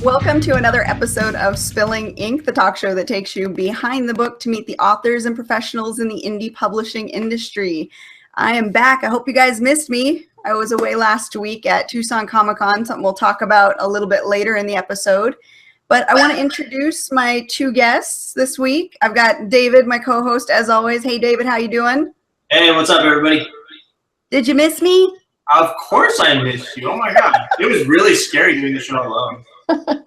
Welcome to another episode of Spilling Ink, the talk show that takes you behind the book to meet the authors and professionals in the indie publishing industry. I am back. I hope you guys missed me. I was away last week at Tucson Comic-Con, something we'll talk about a little bit later in the episode. But I want to introduce my two guests this week. I've got David, my co-host, as always. Hey, David, how you doing? Hey, what's up, everybody? Did you miss me? Of course I missed you. Oh, my God. It was really scary doing the show alone.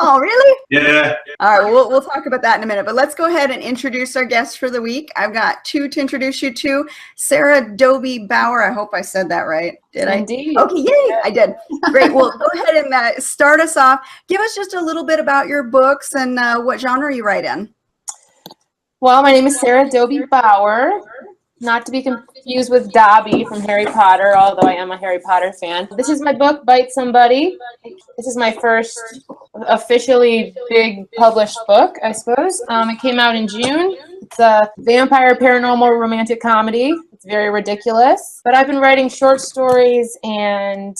Oh, really? Yeah. All right, we'll talk about that in a minute, but let's go ahead and introduce our guests for the week. I've got two to introduce you to. Sara Dobie Bauer. I hope I said that right. Did I? Indeed. Okay, yay, I did. Great. Well, go ahead and start us off. Give us just a little bit about your books and what genre you write in. Well, my name is Sara Dobie Bauer, not to be confused with Dobby from Harry Potter, although I am a Harry Potter fan. This is my book, Bite Somebody. This is my first officially big published book, I suppose. It came out in June. It's a vampire paranormal romantic comedy. It's very ridiculous. But I've been writing short stories and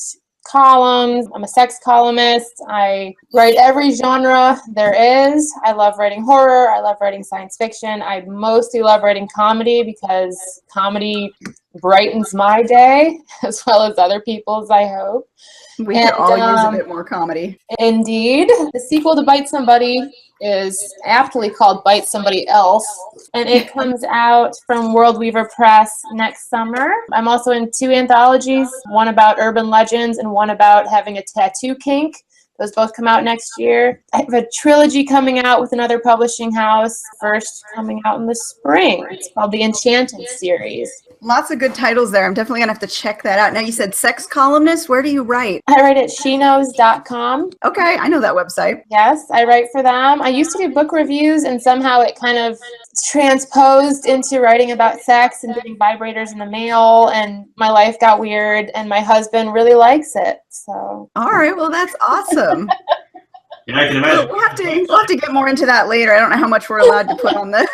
columns. I'm a sex columnist. I write every genre there is. I love writing horror. I love writing science fiction. I mostly love writing comedy because comedy brightens my day as well as other people's, I hope. We could all use a bit more comedy. Indeed. The sequel to Bite Somebody is aptly called Bite Somebody Else, and it comes out from World Weaver Press next summer. I'm also in two anthologies, one about urban legends and one about having a tattoo kink. Those both come out next year. I have a trilogy coming out with another publishing house, first coming out in the spring. It's called the Enchanted series. Lots of good titles there. I'm definitely going to have to check that out. Now, you said sex columnist. Where do you write? I write at sheknows.com. Okay, I know that website. Yes, I write for them. I used to do book reviews, and somehow it kind of transposed into writing about sex and getting vibrators in the mail, and my life got weird, and my husband really likes it. So. All right, well, that's awesome. Yeah, I can imagine. We'll have to get more into that later. I don't know how much we're allowed to put on the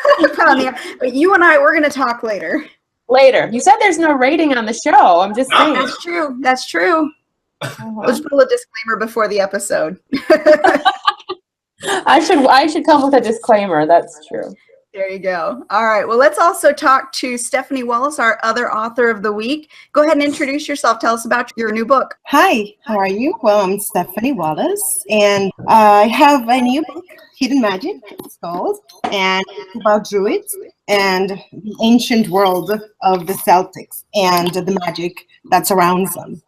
but you and I, we're going to talk later. Later. You said there's no rating on the show. I'm just saying. That's true. That's true. We'll just put a disclaimer before the episode. I should come with a disclaimer. That's true. There you go. All right. Well, let's also talk to Stephany Wallace, our other author of the week. Go ahead and introduce yourself. Tell us about your new book. Hi, how are you? Well, I'm Stephany Wallace, and I have a new book, Hidden Magic, it's called, and it's about druids and the ancient world of the Celtics and the magic that surrounds them.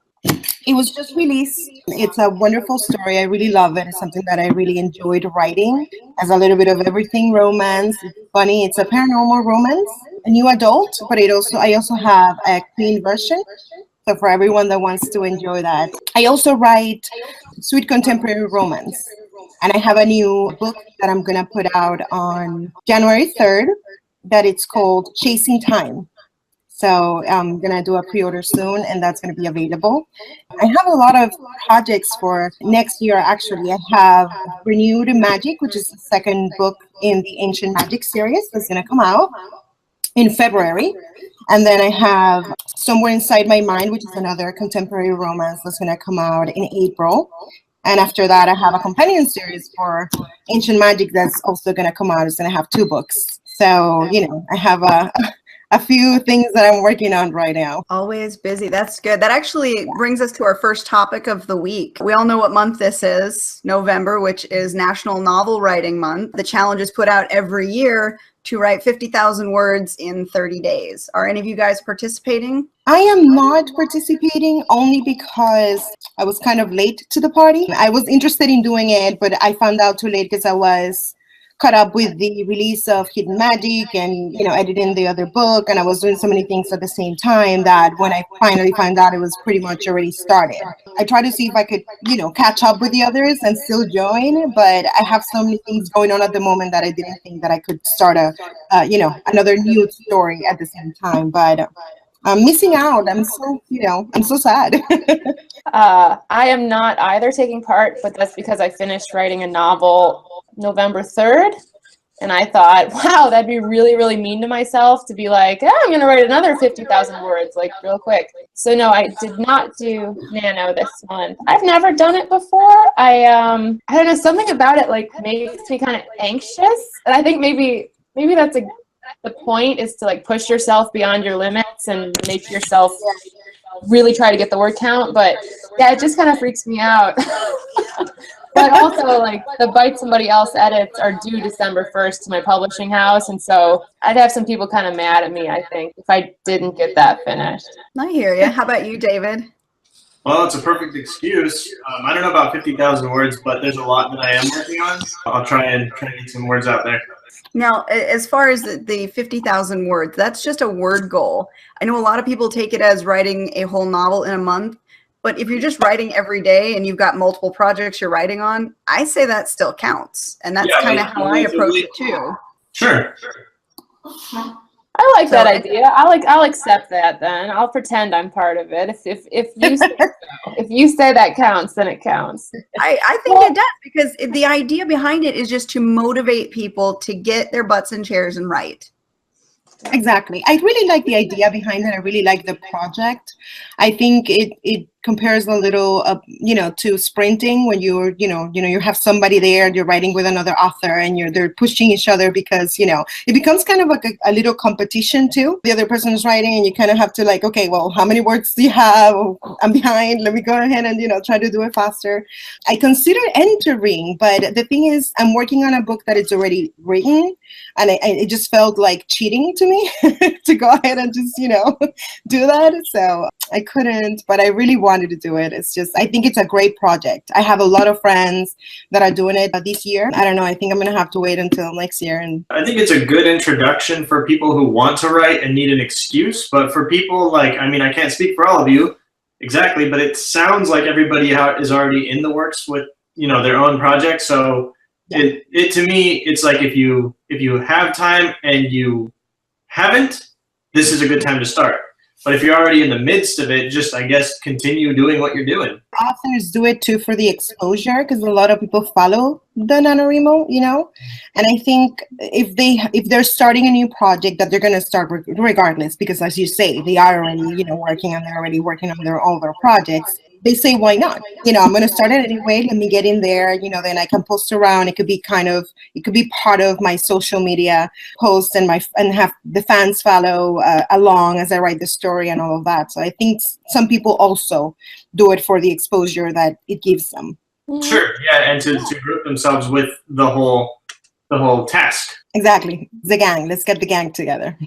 It was just released. It's a wonderful story. I really love it. It's something that I really enjoyed writing. Has a little bit of everything, romance, it's funny. It's a paranormal romance, a new adult, but I also have a clean version. So for everyone that wants to enjoy that. I also write sweet contemporary romance. And I have a new book that I'm going to put out on January 3rd that it's called Chasing Time. So I'm going to do a pre-order soon, and that's going to be available. I have a lot of projects for next year, actually. I have Renewed Magic, which is the second book in the Ancient Magic series that's going to come out in February. And then I have Somewhere Inside My Mind, which is another contemporary romance that's going to come out in April. And after that, I have a companion series for Ancient Magic that's also going to come out. It's going to have 2 books. So, I have a few things that I'm working on right now. Always busy. That's good. That actually brings us to our first topic of the week. We all know what month this is, November, which is National Novel Writing Month. The challenge is put out every year to write 50,000 words in 30 days. Are any of you guys participating? I am not participating only because I was kind of late to the party. I was interested in doing it, but I found out too late because I was caught up with the release of Hidden Magic and, editing the other book. And I was doing so many things at the same time that when I finally found out, it was pretty much already started. I tried to see if I could, catch up with the others and still join, but I have so many things going on at the moment that I didn't think that I could start another new story at the same time. But I'm missing out. I'm so sad. I am not either taking part, but that's because I finished writing a novel November 3rd, And I thought, wow, that'd be really, really mean to myself to be like, oh, I'm going to write another 50,000 words, like real quick. So no, I did not do Nano this month. I've never done it before. I don't know, something about it like makes me kind of anxious. And I think maybe that's the point is to like push yourself beyond your limits and make yourself really try to get the word count. But yeah, it just kind of freaks me out. But also, like, the Bite Somebody Else edits are due December 1st to my publishing house, and so I'd have some people kind of mad at me, I think, if I didn't get that finished. I hear you. How about you, David? Well, it's a perfect excuse. I don't know about 50,000 words, but there's a lot that I am working on. I'll try and get some words out there. Now, as far as the 50,000 words, that's just a word goal. I know a lot of people take it as writing a whole novel in a month. But if you're just writing every day and you've got multiple projects you're writing on, I say that still counts. And that's kind of how I approach it too. Sure. I like that idea. I'll accept that then. I'll pretend I'm part of it. If you say that counts, then it counts. I think it does, because the idea behind it is just to motivate people to get their butts in chairs and write. Exactly. I really like the idea behind it. I really like the project. I think it compares a little, to sprinting when you have somebody there, you're writing with another author and they're pushing each other because, it becomes kind of like a little competition too. The other person is writing and you kind of have to like, okay, well, how many words do you have? I'm behind. Let me go ahead and, try to do it faster. I consider entering, but the thing is, I'm working on a book that is already written and it just felt like cheating to me to go ahead and just, do that. So I couldn't, but I really wanted to do it. It's just, I think it's a great project. I have a lot of friends that are doing it this year. I don't know. I think I'm going to have to wait until next year. And I think it's a good introduction for people who want to write and need an excuse. But for people like, I can't speak for all of you exactly, but it sounds like everybody is already in the works with, their own project. So it to me, it's like if you have time and you haven't, this is a good time to start. But if you're already in the midst of it, just, I guess, continue doing what you're doing. Authors do it too for the exposure, because a lot of people follow the NaNoWriMo, And I think if they're starting a new project, that they're going to start regardless, because as you say, they are already, they're already working on all their projects. They say, why not? I'm going to start it anyway. Let me get in there. Then I can post around. It could be part of my social media posts and have the fans follow along as I write the story and all of that. So I think some people also do it for the exposure that it gives them. Sure. Yeah. And to group themselves with the whole task. Exactly. The gang. Let's get the gang together.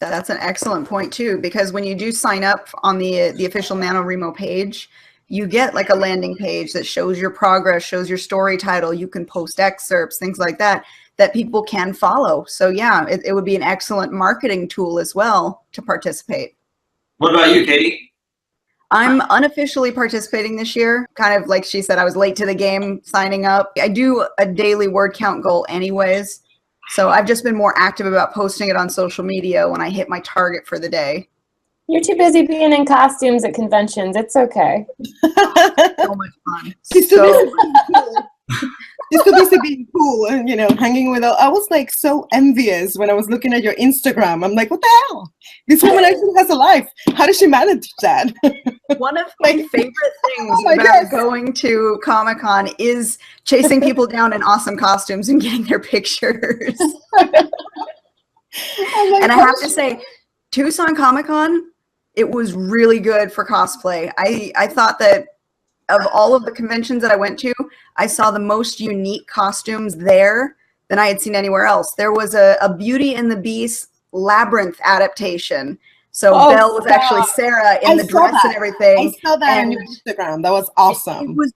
That's an excellent point too, because when you do sign up on the official NaNoWriMo page, you get like a landing page that shows your progress, shows your story title. You can post excerpts, things like that people can follow. So yeah, it would be an excellent marketing tool as well to participate. What about you, Katie? I'm unofficially participating this year. Kind of like she said, I was late to the game signing up. I do a daily word count goal anyways. So I've just been more active about posting it on social media when I hit my target for the day. You're too busy being in costumes at conventions. It's okay. So much fun. She's too busy being cool and, hanging with I was like so envious when I was looking at your Instagram. I'm like, what the hell? This woman actually has a life. How does she manage that? One of my favorite things about going to Comic-Con is chasing people down in awesome costumes and getting their pictures. And I have to say, Tucson Comic-Con, it was really good for cosplay. I thought that of all of the conventions that I went to, I saw the most unique costumes there than I had seen anywhere else. There was a Beauty and the Beast Labyrinth adaptation. So Belle was actually Sarah in the dress and everything. I saw that on your Instagram. That was awesome. It was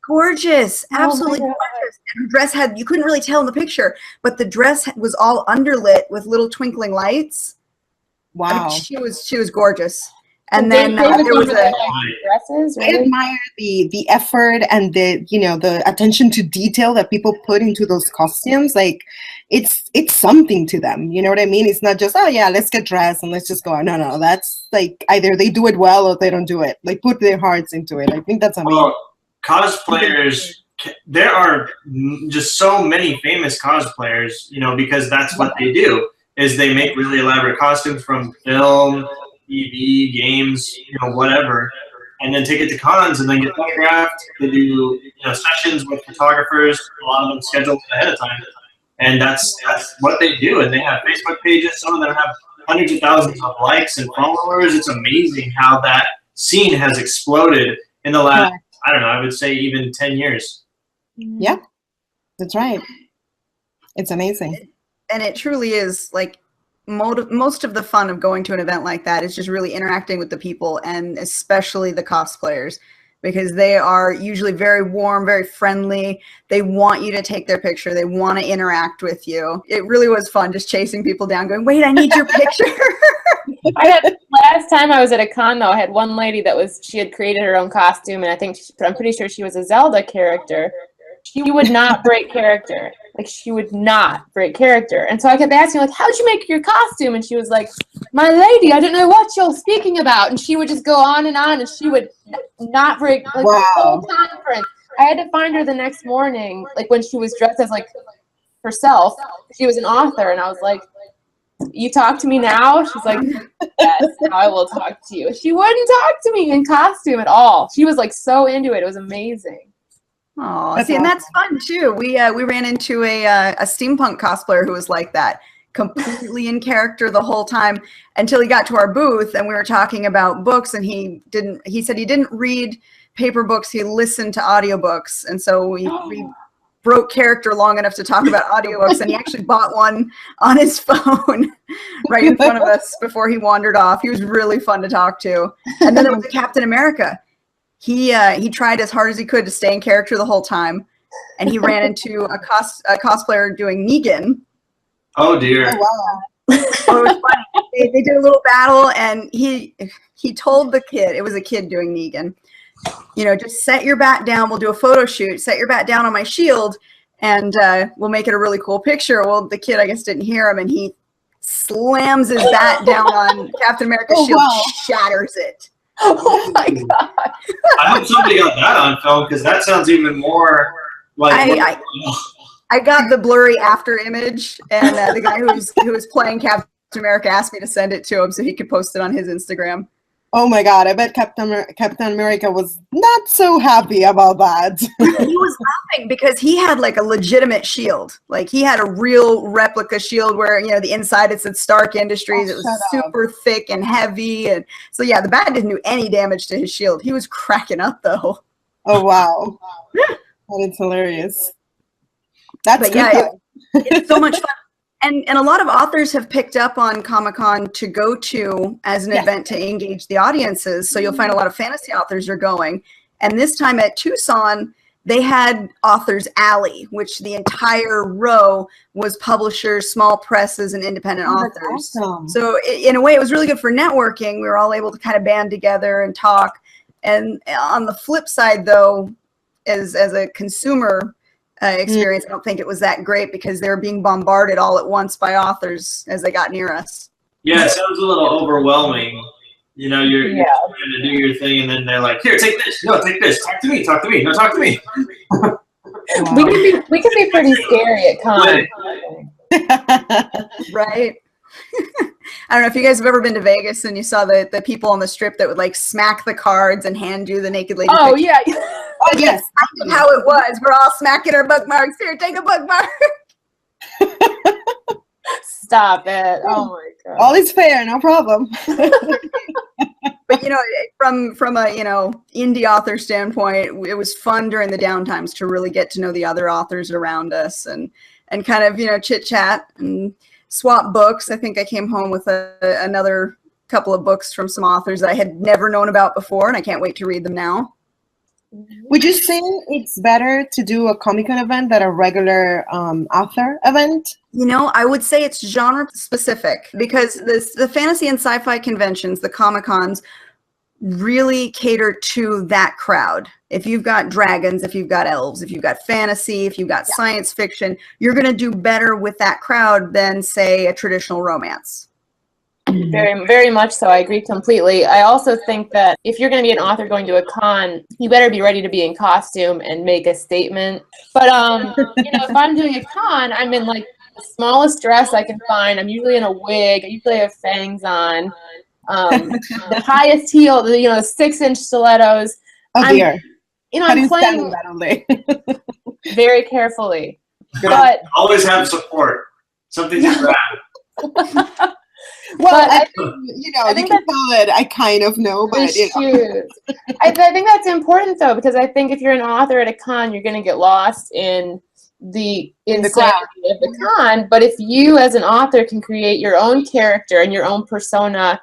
gorgeous, absolutely gorgeous. And her dress you couldn't really tell in the picture, but the dress was all underlit with little twinkling lights. Wow. She was gorgeous. And then there was dresses. Really? I admire the effort and the attention to detail that people put into those costumes. Like it's something to them. You know what I mean? It's not just, oh yeah, let's get dressed and let's just go. No, that's like either they do it well or they don't do it. Like put their hearts into it. I think that's amazing. Well, cosplayers there are just so many famous cosplayers, you know, because that's what they do, is they make really elaborate costumes from film, TV, games, you know, whatever, and then take it to cons and then get photographed. They do, you know, sessions with photographers, a lot of them scheduled ahead of time. And that's what they do. And they have Facebook pages. Some of them have hundreds of thousands of likes and followers. It's amazing how that scene has exploded in the last, I don't know, I would say even 10 years. Yeah, that's right. It's amazing. And it truly is like most of the fun of going to an event like that is just really interacting with the people, and especially the cosplayers, because they are usually very warm, very friendly. They want you to take their picture. They want to interact with you. It really was fun just chasing people down going, wait, I need your picture. Last time I was at a con, though, I had one lady she had created her own costume, and I'm pretty sure she was a Zelda character. She would not break character. Like, she would not break character. And so I kept asking, like, how'd you make your costume? And she was like, my lady, I don't know what you're speaking about. And she would just go on, and she would not break, like, the whole conference. I had to find her the next morning, like, when she was dressed as, like, herself. She was an author, and I was like, you talk to me now? She's like, yes, I will talk to you. She wouldn't talk to me in costume at all. She was, like, so into it. It was amazing. Oh, see, and that's fun too. We ran into a steampunk cosplayer who was like that, completely in character the whole time until he got to our booth and we were talking about books, and he said he didn't read paper books, he listened to audiobooks. And so we broke character long enough to talk about audiobooks, and he actually bought one on his phone right in front of us before he wandered off. He was really fun to talk to. And then there was Captain America. He tried as hard as he could to stay in character the whole time, and he ran into a cosplayer doing Negan. Oh dear! Oh, wow. So it was funny. They did a little battle, and he told the kid, it was a kid doing Negan, you know, just set your bat down. We'll do a photo shoot. Set your bat down on my shield, and we'll make it a really cool picture. Well, the kid, I guess, didn't hear him, and he slams his bat down on Captain America's shield, shatters it. Oh my god! I hope somebody got that on film, because that sounds even more like. I got the blurry after image, and the guy who was playing Captain America asked me to send it to him so he could post it on his Instagram. Oh my god! I bet Captain America was not so happy about that. He was laughing because he had like a legitimate shield. Like, he had a real replica shield where, you know, the inside it said Stark Industries. It was super thick and heavy, and so yeah, the bat didn't do any damage to his shield. He was cracking up though. Oh wow, that is hilarious. That's but yeah, it's so much fun. And a lot of authors have picked up on Comic-Con to go to as an event to engage the audiences. So you'll find a lot of fantasy authors are going. And this time at Tucson, they had Authors Alley, which the entire row was publishers, small presses, and independent authors. Awesome. So in a way, it was really good for networking. We were all able to kind of band together and talk. And on the flip side, though, as a consumer experience, I don't think it was that great because they were being bombarded all at once by authors as they got near us. Yeah, it sounds a little overwhelming. You know, you're trying to do your thing, and then they're like, "Here, take this. No, take this. Talk to me. Talk to me. No, talk to me." We can be pretty scary at con. Right. I don't know if you guys have ever been to Vegas and you saw the people on the strip that would like smack the cards and hand you the naked lady. Oh picture. yeah. Oh yes, that's how it was. We're all smacking our bookmarks. Here, take a bookmark. Stop it! Oh my god. All is fair, no problem. But you know, from a indie author standpoint, it was fun during the downtimes to really get to know the other authors around us and kind of chit chat and swap books. I think I came home with another couple of books from some authors that I had never known about before, and I can't wait to read them now. Would you say it's better to do a Comic-Con event than a regular author event? I would say it's genre specific because the fantasy and sci-fi conventions, the Comic-Cons, really cater to that crowd. If you've got dragons, if you've got elves, if you've got fantasy, if you've got science fiction, you're going to do better with that crowd than, say, a traditional romance. Very, very much so. I agree completely. I also think that if you're going to be an author going to a con, you better be ready to be in costume and make a statement. But if I'm doing a con, I'm in like the smallest dress I can find. I'm usually in a wig. I usually have fangs on. The highest heel, the 6-inch stilettos. Oh dear. How do I'm you stand playing that all day? very carefully. But always have support. Something to grab. Well, I you can call it. I kind of know, but shoes. I think that's important though, because I think if you're an author at a con, you're going to get lost in the insanity of the con. But if you, as an author, can create your own character and your own persona,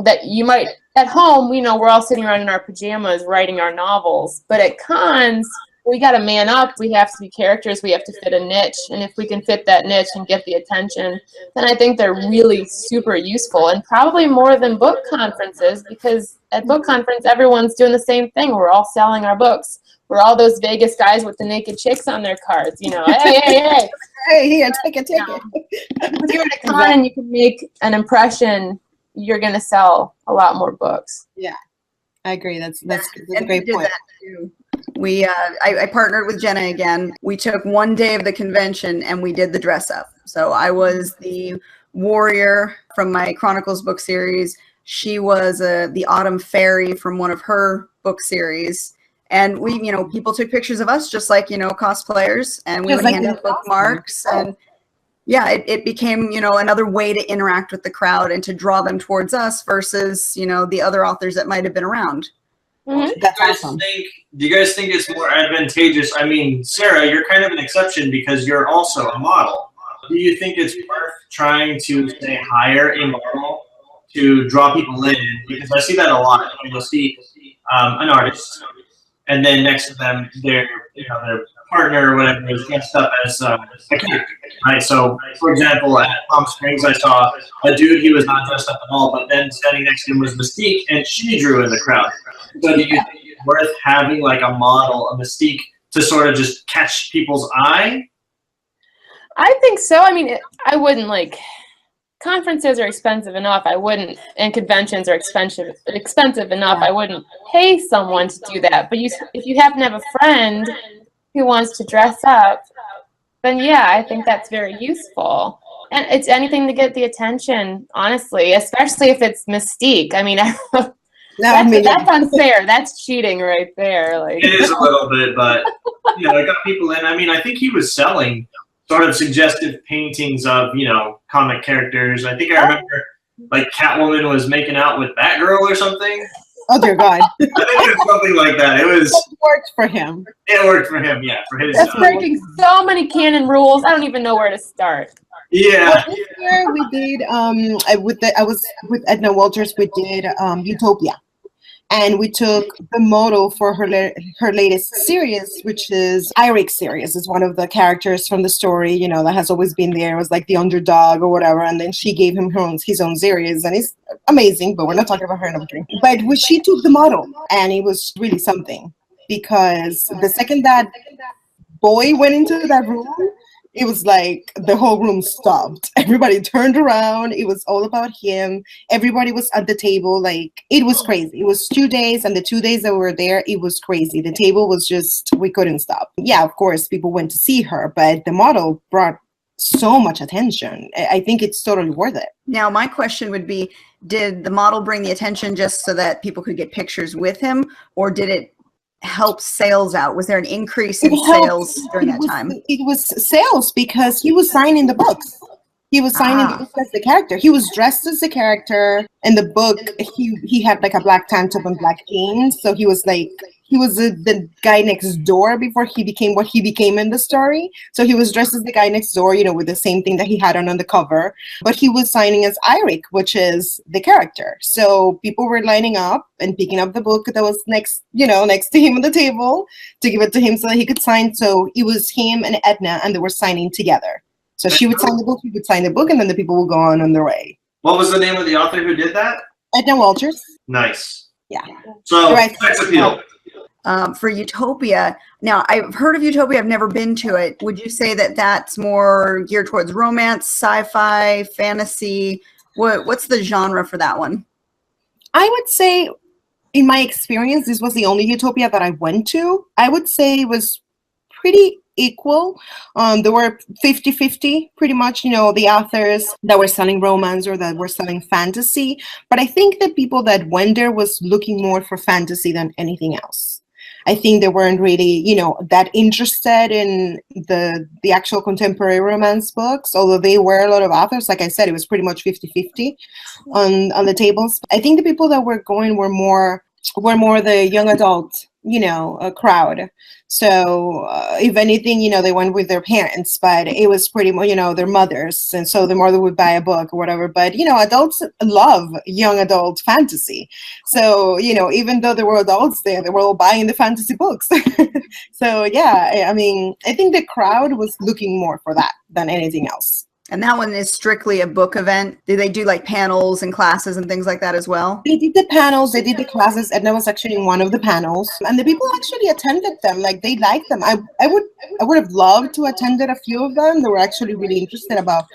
that you might at home, we're all sitting around in our pajamas writing our novels, but at cons, we got to man up. We have to be characters. We have to fit a niche. And if we can fit that niche and get the attention, then I think they're really super useful, and probably more than book conferences, because at book conference, everyone's doing the same thing. We're all selling our books. We're all those Vegas guys with the naked chicks on their cards, hey. Hey, here, take it. If you're at a con and you can make an impression, you're going to sell a lot more books. Yeah, I agree. That's a great point. I partnered with Jenna again. We took one day of the convention and we did the dress up. So I was the warrior from my Chronicles book series. She was the Autumn Fairy from one of her book series. And we, people took pictures of us just like, cosplayers, and we would hand out bookmarks. And yeah, it became, another way to interact with the crowd and to draw them towards us versus, the other authors that might have been around. Mm-hmm. That's awesome. Do you guys think it's more advantageous? I mean, Sarah, you're kind of an exception because you're also a model. Do you think it's worth trying to, say, hire a model to draw people in? Because I see that a lot. You'll see an artist, and then next to them, their partner or whatever is dressed up as a character. Right. So, for example, at Palm Springs, I saw a dude. He was not dressed up at all, but then standing next to him was Mystique, and she drew in the crowd. So, do you think it's worth having like a model, a Mystique, to sort of just catch people's eye? I think so. I mean, I wouldn't conferences are expensive enough. And conventions are expensive enough. I wouldn't pay someone to do that. But if you happen to have a friend who wants to dress up, then yeah, I think that's very useful. And it's anything to get the attention, honestly, especially if it's Mystique. I mean, that's unfair. That's cheating right there. It is a little bit, but it got people in. I mean, I think he was selling sort of suggestive paintings of, comic characters. I think I remember, Catwoman was making out with Batgirl or something. Oh, dear God. I think it was something like that. It worked for him. It worked for him, yeah. For his. That's breaking so many canon rules. I don't even know where to start. Yeah. Well, this year we did, I was with Edna Walters, we did Utopia. And we took the model for her latest series, which is Iric series. Is one of the characters from the story, that has always been there. It was like the underdog or whatever. And then she gave him his own series, and it's amazing. But we're not talking about her another drink. But she took the model, and it was really something, because the second that boy went into that room, it was like the whole room stopped. Everybody turned around. It was all about him. Everybody was at the table. It was crazy. It was 2 days, and the 2 days that we were there, it was crazy. The table was just, we couldn't stop. Yeah, of course, people went to see her, but the model brought so much attention. I think it's totally worth it. Now, my question would be, did the model bring the attention just so that people could get pictures with him, or did it help sales out? Was there an increase in sales during that time? It was sales, because he was signing the books. He was signing the books as the character. He was dressed as the character. In the book, he had a black tank top and black jeans. So he was the guy next door before he became what he became in the story. So he was dressed as the guy next door, with the same thing that he had on the cover. But he was signing as Iric, which is the character. So people were lining up and picking up the book that was next to him on the table to give it to him so that he could sign. So it was him and Edna, and they were signing together. So she would sign the book, he would sign the book, and then the people would go on their way. What was the name of the author who did that? Edna Walters. Nice. Yeah. So, sex appeal. For Utopia, now I've heard of Utopia, I've never been to it. Would you say that that's more geared towards romance, sci-fi, fantasy? What's the genre for that one? I would say, in my experience, this was the only utopia that I went to. I would say it was pretty equal. There were 50-50 pretty much, the authors that were selling romance or that were selling fantasy. But I think the people that went there was looking more for fantasy than anything else. I think they weren't really, that interested in the actual contemporary romance books, although they were a lot of authors. Like I said, it was pretty much 50-50 on the tables. I think the people that were going were more the young adult, crowd. So if anything, they went with their parents, but it was pretty much, their mothers. And so the mother would buy a book or whatever. But, adults love young adult fantasy. So, even though there were adults there, they were all buying the fantasy books. So, yeah, I mean, I think the crowd was looking more for that than anything else. And that one is strictly a book event. Do they do like panels and classes and things like that as well? They did the panels, they did the classes, and I was actually in one of the panels. And the people actually attended them, like they liked them. I would have loved to attend a few of them. They were actually really interested about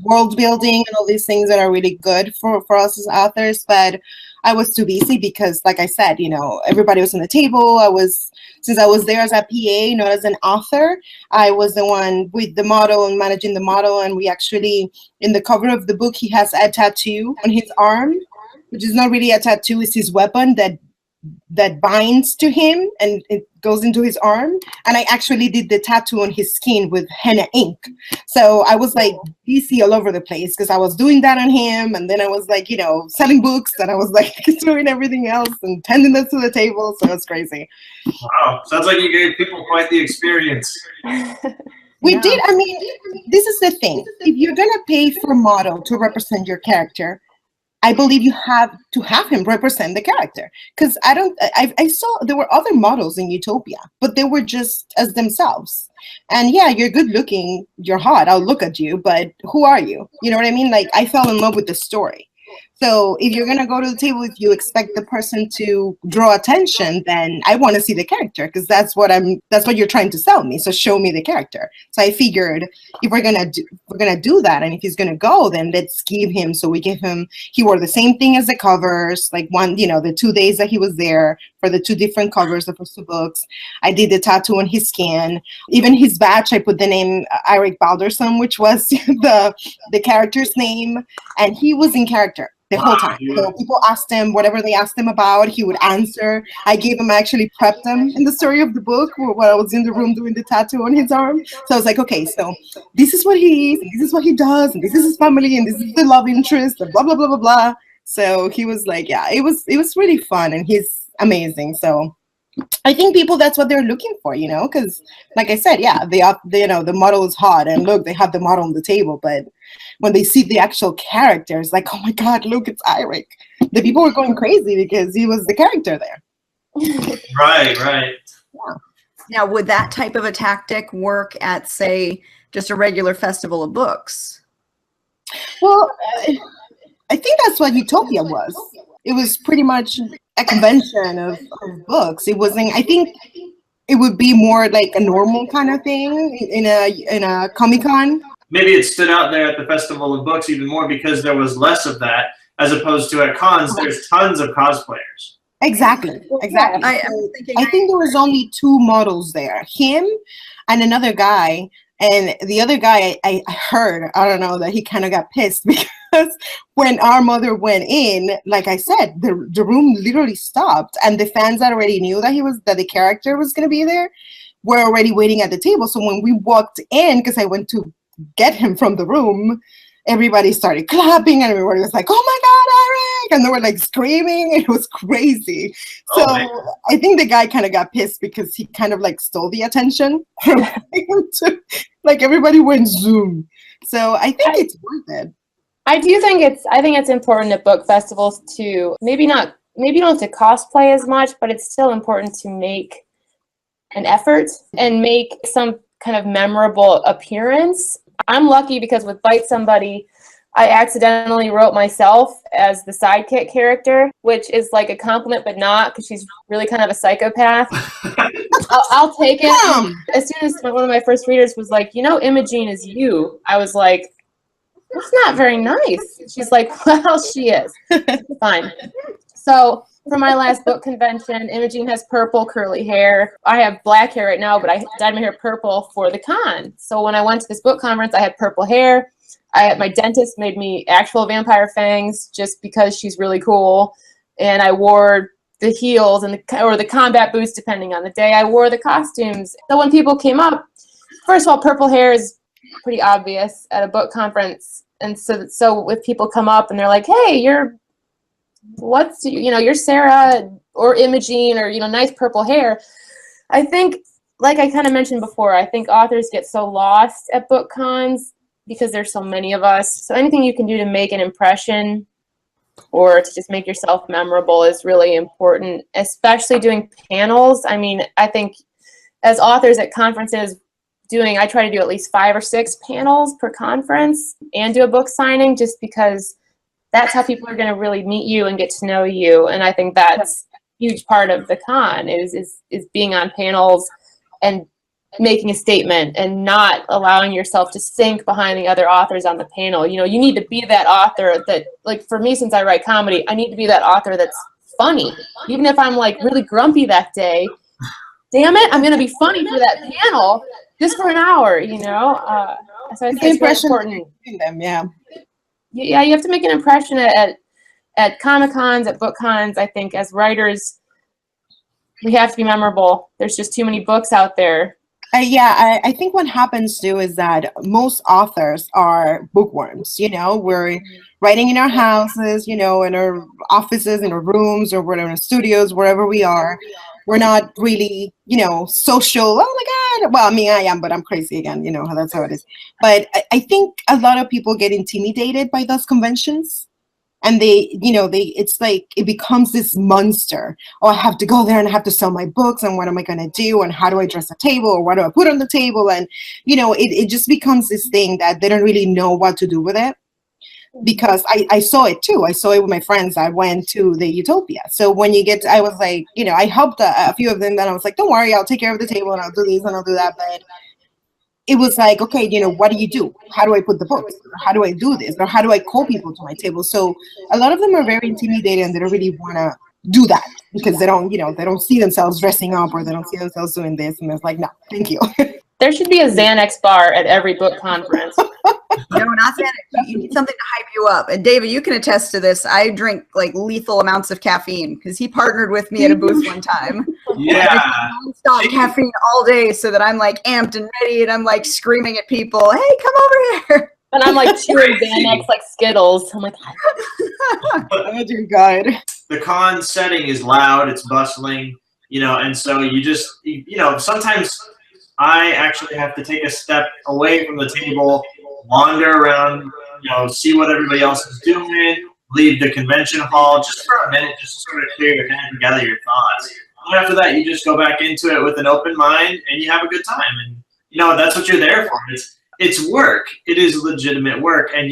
world building and all these things that are really good for us as authors. But I was too busy because, like I said, everybody was on the table. Since I was there as a PA, not as an author, I was the one with the model and managing the model. And we actually, in the cover of the book, he has a tattoo on his arm, which is not really a tattoo. It's his weapon that binds to him and it goes into his arm. And I actually did the tattoo on his skin with henna ink. So I was like busy all over the place because I was doing that on him. And then I was like, selling books, and I was like doing everything else and tending them to the table. So it was crazy. Wow. Sounds like you gave people quite the experience. We did. I mean, this is the thing. If you're going to pay for a model to represent your character, I believe you have to have him represent the character, because I saw there were other models in Utopia, but they were just as themselves. And yeah, you're good looking, you're hot, I'll look at you, but who are you? You know what I mean? Like, I fell in love with the story. So if you're going to go to the table, if you expect the person to draw attention, then I want to see the character, because that's what you're trying to sell me. So show me the character. So I figured if we're going to do that, and if he's going to go, then let's give him, so we give him, he wore the same thing as the covers, like the 2 days that he was there for the 2 different covers of the 2 books. I did the tattoo on his skin. Even his badge, I put the name Eirik Baldursson, which was the character's name, and he was in character the whole time. So people asked him whatever they asked him about, he would answer. I actually prepped him in the story of the book while I was in the room doing the tattoo on his arm. So I was like, okay, so this is what he is, and this is what he does, and this is his family, and this is the love interest, and blah, blah, blah, blah, blah. So he was like, yeah, it was really fun, and he's amazing. So I think people, that's what they're looking for, because like I said, yeah, the model is hot, and look, they have the model on the table, but when they see the actual characters, like, oh my God, look, it's Eirik. The people were going crazy because he was the character there. Right. Yeah. Now, would that type of a tactic work at, say, just a regular festival of books? Well, I think that's what Utopia was. It was pretty much a convention of books. It wasn't, I think it would be more like a normal kind of thing in a Comic-Con. Maybe it stood out there at the Festival of Books even more because there was less of that, as opposed to at cons, there's tons of cosplayers. Exactly. I think there was only 2 models there, him and another guy. And the other guy, I heard, I don't know, that he kind of got pissed because when our mother went in, like I said, the room literally stopped, and the fans that already knew that the character was going to be there were already waiting at the table. So when we walked in, because I went to get him from the room, everybody started clapping, and everybody was like, oh my God, Eirik, and they were like screaming. It was crazy. So I think the guy kind of got pissed because he kind of like stole the attention. Like everybody went Zoom. So I think it's worth it. I think it's important at book festivals to maybe you don't have to cosplay as much, but it's still important to make an effort and make some kind of memorable appearance. I'm lucky because with Bite Somebody, I accidentally wrote myself as the sidekick character, which is like a compliment, but not, because she's really kind of a psychopath. I'll take it. As soon as one of my first readers was like, Imogene is you, I was like, that's not very nice. She's like, well, she is. Fine. So for my last book convention, Imogene has purple curly hair. I have black hair right now, but I dyed my hair purple for the con. So when I went to this book conference, I had purple hair. My dentist made me actual vampire fangs just because she's really cool. And I wore the heels and or the combat boots, depending on the day. I wore the costumes. So when people came up, first of all, purple hair is pretty obvious at a book conference. And so if people come up and they're like, hey, you're Sarah or Imogene or, nice purple hair. I think, like I kind of mentioned before, I think authors get so lost at book cons because there's so many of us. So anything you can do to make an impression or to just make yourself memorable is really important, especially doing panels. I mean, I think as authors at conferences I try to do at least 5 or 6 panels per conference and do a book signing just because that's how people are going to really meet you and get to know you. And I think that's a huge part of the con is being on panels and making a statement and not allowing yourself to sink behind the other authors on the panel. You need to be that author that, like for me, since I write comedy, I need to be that author that's funny. Even if I'm like really grumpy that day, damn it, I'm going to be funny for that panel just for an hour, So I think it's very important. Them, yeah. Yeah, you have to make an impression at Comic-Cons, at book cons. I think as writers, we have to be memorable. There's just too many books out there. I think what happens too is that most authors are bookworms. We're writing in our houses, in our offices, in our rooms, or we're in our studios, wherever we are. We're not really, social. Oh my God. Well, I mean, I am, but I'm crazy again. That's how it is. But I think a lot of people get intimidated by those conventions. And it's like, it becomes this monster. Oh, I have to go there and I have to sell my books. And what am I going to do? And how do I dress a table? Or what do I put on the table? And, it just becomes this thing that they don't really know what to do with it. Because I saw it too. I saw it with my friends. I went to the Utopia. So when I was like, I helped a few of them. Then I was like, don't worry, I'll take care of the table and I'll do this and I'll do that. But it was like, okay, what do you do? How do I put the books? How do I do this? Or how do I call people to my table? So a lot of them are very intimidated and they don't really want to do that because they don't, they don't see themselves dressing up or they don't see themselves doing this. And it's like, no, thank you. There should be a Xanax bar at every book conference. No, not Xanax. You need something to hype you up. And David, you can attest to this. I drink like lethal amounts of caffeine because he partnered with me at a booth one time. Yeah. Non-stop caffeine all day so that I'm like amped and ready and I'm like screaming at people, hey, come over here. And I'm like chewing Xanax like Skittles. I'm like, oh dear God. The con setting is loud, it's bustling, and so you just, sometimes I actually have to take a step away from the table, wander around, see what everybody else is doing, leave the convention hall just for a minute, just to sort of clear your head and gather your thoughts. And after that, you just go back into it with an open mind and you have a good time. And, that's what you're there for. It's work. It is legitimate work. And,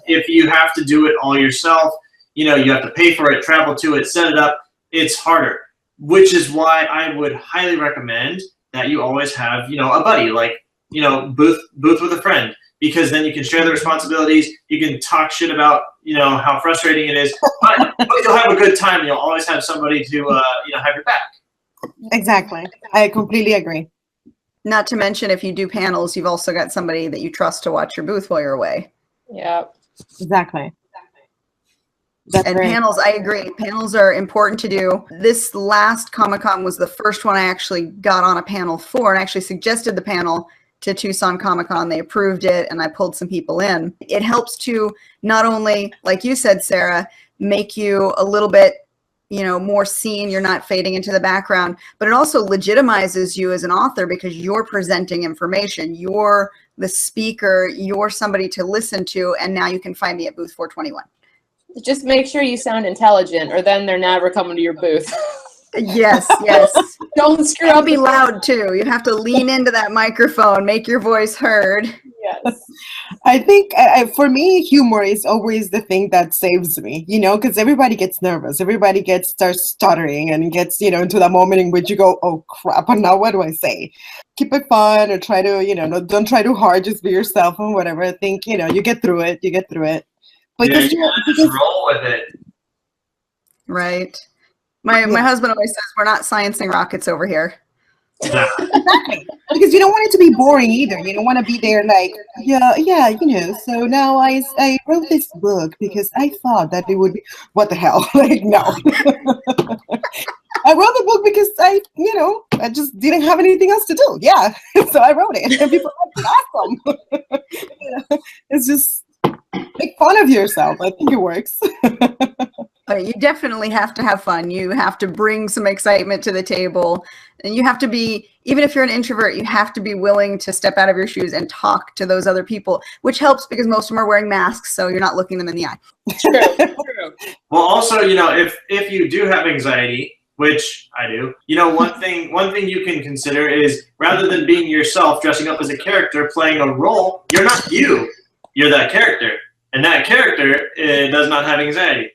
if you have to do it all yourself, you have to pay for it, travel to it, set it up. It's harder, which is why I would highly recommend that you always have, a buddy, like, booth with a friend, because then you can share the responsibilities. You can talk shit about, how frustrating it is, but you'll have a good time. You'll always have somebody to, have your back. Exactly. I completely agree. Not to mention, if you do panels, you've also got somebody that you trust to watch your booth while you're away. Yeah. Exactly. And panels, I agree. Panels are important to do. This last Comic-Con was the first one I actually got on a panel for and actually suggested the panel to Tucson Comic-Con. They approved it and I pulled some people in. It helps to not only, like you said, Sarah, make you a little bit, more seen. You're not fading into the background, but it also legitimizes you as an author because you're presenting information. You're the speaker. You're somebody to listen to. And now you can find me at booth 421. Just make sure you sound intelligent or then they're never coming to your booth. Yes. Don't screw And up. be loud too. You have to lean into that microphone, make your voice heard. Yes. I think for me, humor is always the thing that saves me, because everybody gets nervous. Everybody starts stuttering and gets, into that moment in which you go, oh crap, and now what do I say? Keep it fun or try to, don't try too hard, just be yourself and whatever. I think, you get through it. You get through it. Because you just roll with it. Right. My husband always says we're not sciencing rockets over here. Exactly. Because you don't want it to be boring either. You don't want to be there like, so now I wrote this book because I thought that it would be, what the hell? Like, no. I wrote the book because I just didn't have anything else to do. Yeah. So I wrote it. And people are like, awesome. It's just make fun of yourself. I think it works. You definitely have to have fun. You have to bring some excitement to the table. And you have to be, even if you're an introvert, you have to be willing to step out of your shoes and talk to those other people, which helps because most of them are wearing masks, so you're not looking them in the eye. True. Well, also, if you do have anxiety, which I do, one thing you can consider is rather than being yourself, dressing up as a character, playing a role, you're not you. You're that character. And that character does not have anxiety.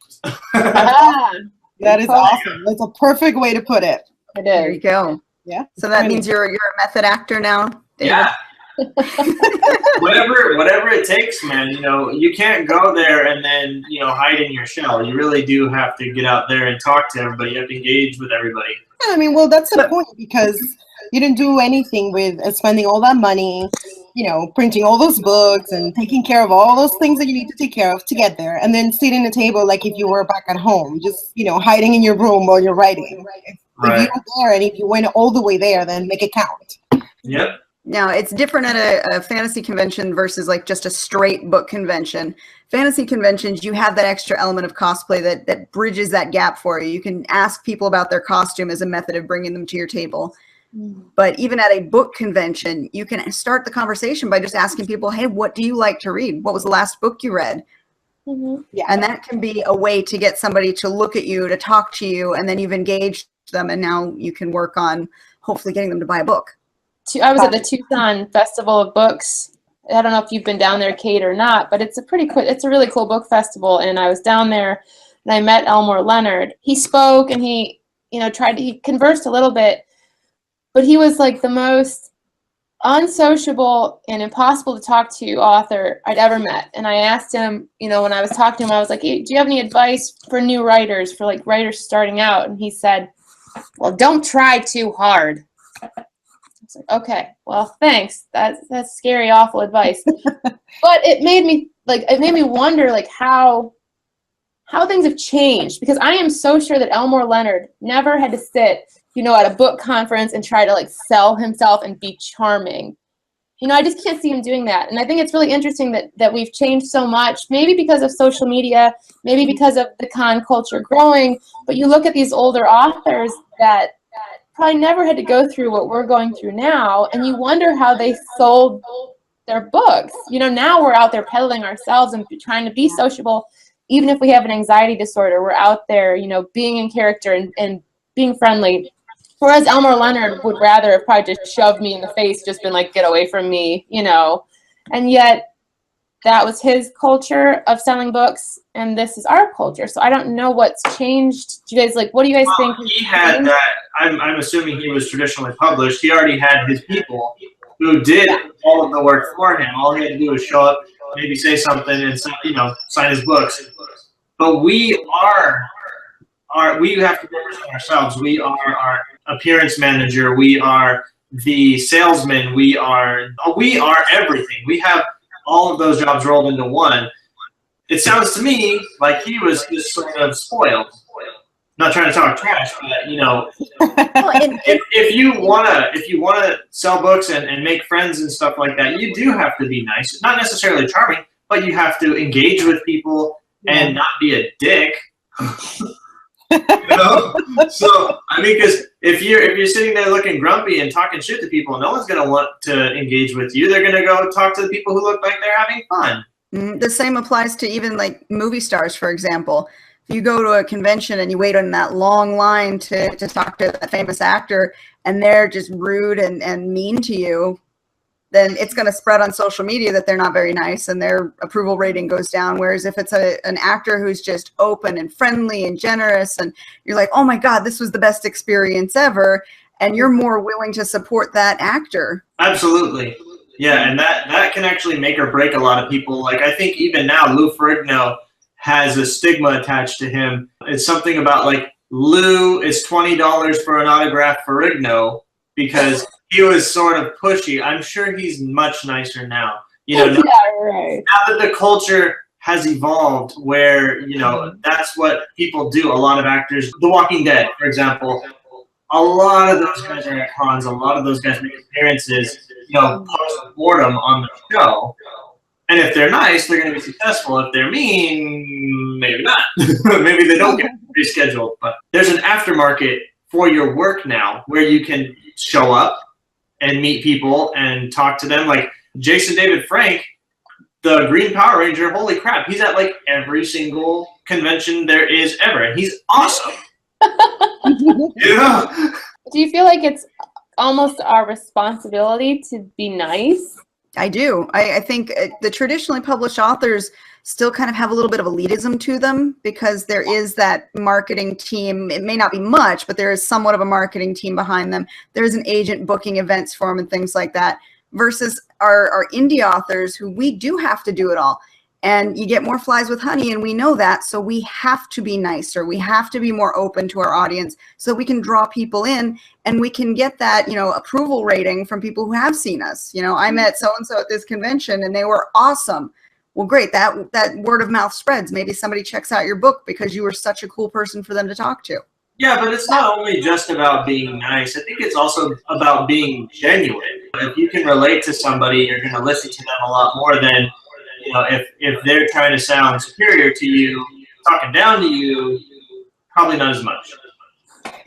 That is awesome. That's a perfect way to put it. It is. There you go. Yeah. So that means you're a method actor now, David? Yeah. whatever it takes, man. You can't go there and then hide in your shell. You really do have to get out there and talk to everybody. You have to engage with everybody. Yeah, I mean, well, that's the point, because you didn't do anything with spending all that money, printing all those books and taking care of all those things that you need to take care of to get there, and then sitting at the table like if you were back at home, just hiding in your room while you're writing. If you were there, and if you went all the way there, then make it count. Yep. Now, it's different at a fantasy convention versus like just a straight book convention. Fantasy conventions, you have that extra element of cosplay that bridges that gap for you. You can ask people about their costume as a method of bringing them to your table. But even at a book convention, you can start the conversation by just asking people, hey, what do you like to read? What was the last book you read? Mm-hmm. Yeah. And that can be a way to get somebody to look at you, to talk to you, and then you've engaged them, and now you can work on hopefully getting them to buy a book. I was at the Tucson Festival of Books. I don't know if you've been down there, Kate, or not, but it's a really cool book festival. And I was down there and I met Elmore Leonard. He spoke and he conversed a little bit, but he was like the most unsociable and impossible to talk to author I'd ever met. And I asked him, when I was talking to him, I was like, hey, do you have any advice for new writers, for like writers starting out? And he said, well, don't try too hard. I was like, okay, well, thanks. That's scary, awful advice. But it made me wonder like how things have changed, because I am so sure that Elmore Leonard never had to sit, at a book conference and try to like sell himself and be charming. I just can't see him doing that. And I think it's really interesting that we've changed so much, maybe because of social media, maybe because of the con culture growing, but you look at these older authors that probably never had to go through what we're going through now, and you wonder how they sold their books. Now we're out there peddling ourselves and trying to be sociable, even if we have an anxiety disorder. We're out there, being in character and being friendly. Whereas Elmore Leonard would rather have probably just shoved me in the face, just been like, get away from me, And yet that was his culture of selling books, and this is our culture. So I don't know what's changed. Do you guys what do you guys think? He had that. I'm assuming he was traditionally published. He already had his people who did all of the work for him. All he had to do was show up, maybe say something, and sign his books. But we have to represent ourselves. We are our appearance manager. We are the salesman. We are everything. We have all of those jobs rolled into one. It sounds to me like he was just sort of spoiled. Not trying to talk trash, but if you wanna sell books and make friends and stuff like that, you do have to be nice. Not necessarily charming, but you have to engage with people and not be a dick. So because if you're sitting there looking grumpy and talking shit to people, no one's gonna want to engage with you. They're gonna go talk to the people who look like they're having fun. The same applies to even like movie stars, for example. If you go to a convention and you wait on that long line to talk to a famous actor and they're just rude and mean to you, then it's going to spread on social media that they're not very nice and their approval rating goes down. Whereas if it's an actor who's just open and friendly and generous and you're like, oh my God, this was the best experience ever, and you're more willing to support that actor. Absolutely. Yeah, and that can actually make or break a lot of people. Like, I think even now, Lou Ferrigno has a stigma attached to him. It's something about, like, Lou is $20 for an autograph Ferrigno because he was sort of pushy. I'm sure he's much nicer now. You know, right. Now that the culture has evolved where, you know, that's what people do. A lot of actors, The Walking Dead, for example, a lot of those guys are at cons. A lot of those guys make appearances, you know, post-mortem on the show. And if they're nice, they're going to be successful. If they're mean, maybe not. Maybe they don't get rescheduled. But there's an aftermarket for your work now where you can show up and meet people and talk to them. Like Jason David Frank, the Green Power Ranger, holy crap, he's at like every single convention there is ever. And he's awesome. Yeah. Do you feel like it's almost our responsibility to be nice? I do. I think the traditionally published authors still kind of have a little bit of elitism to them because there is that marketing team. It may not be much, but there is somewhat of a marketing team behind them. There is an agent booking events for them and things like that versus our indie authors who we do have to do it all. And you get more flies with honey, and we know that, so we have to be nicer. We have to be more open to our audience so we can draw people in and we can get that, you know, approval rating from people who have seen us. You know, I met so-and-so at this convention and they were awesome. Well, great, that word of mouth spreads. Maybe somebody checks out your book because you were such a cool person for them to talk to. Yeah, but it's not only just about being nice. I think it's also about being genuine. If you can relate to somebody, you're going to listen to them a lot more than, you know, if they're trying to sound superior to you, talking down to you, probably not as much.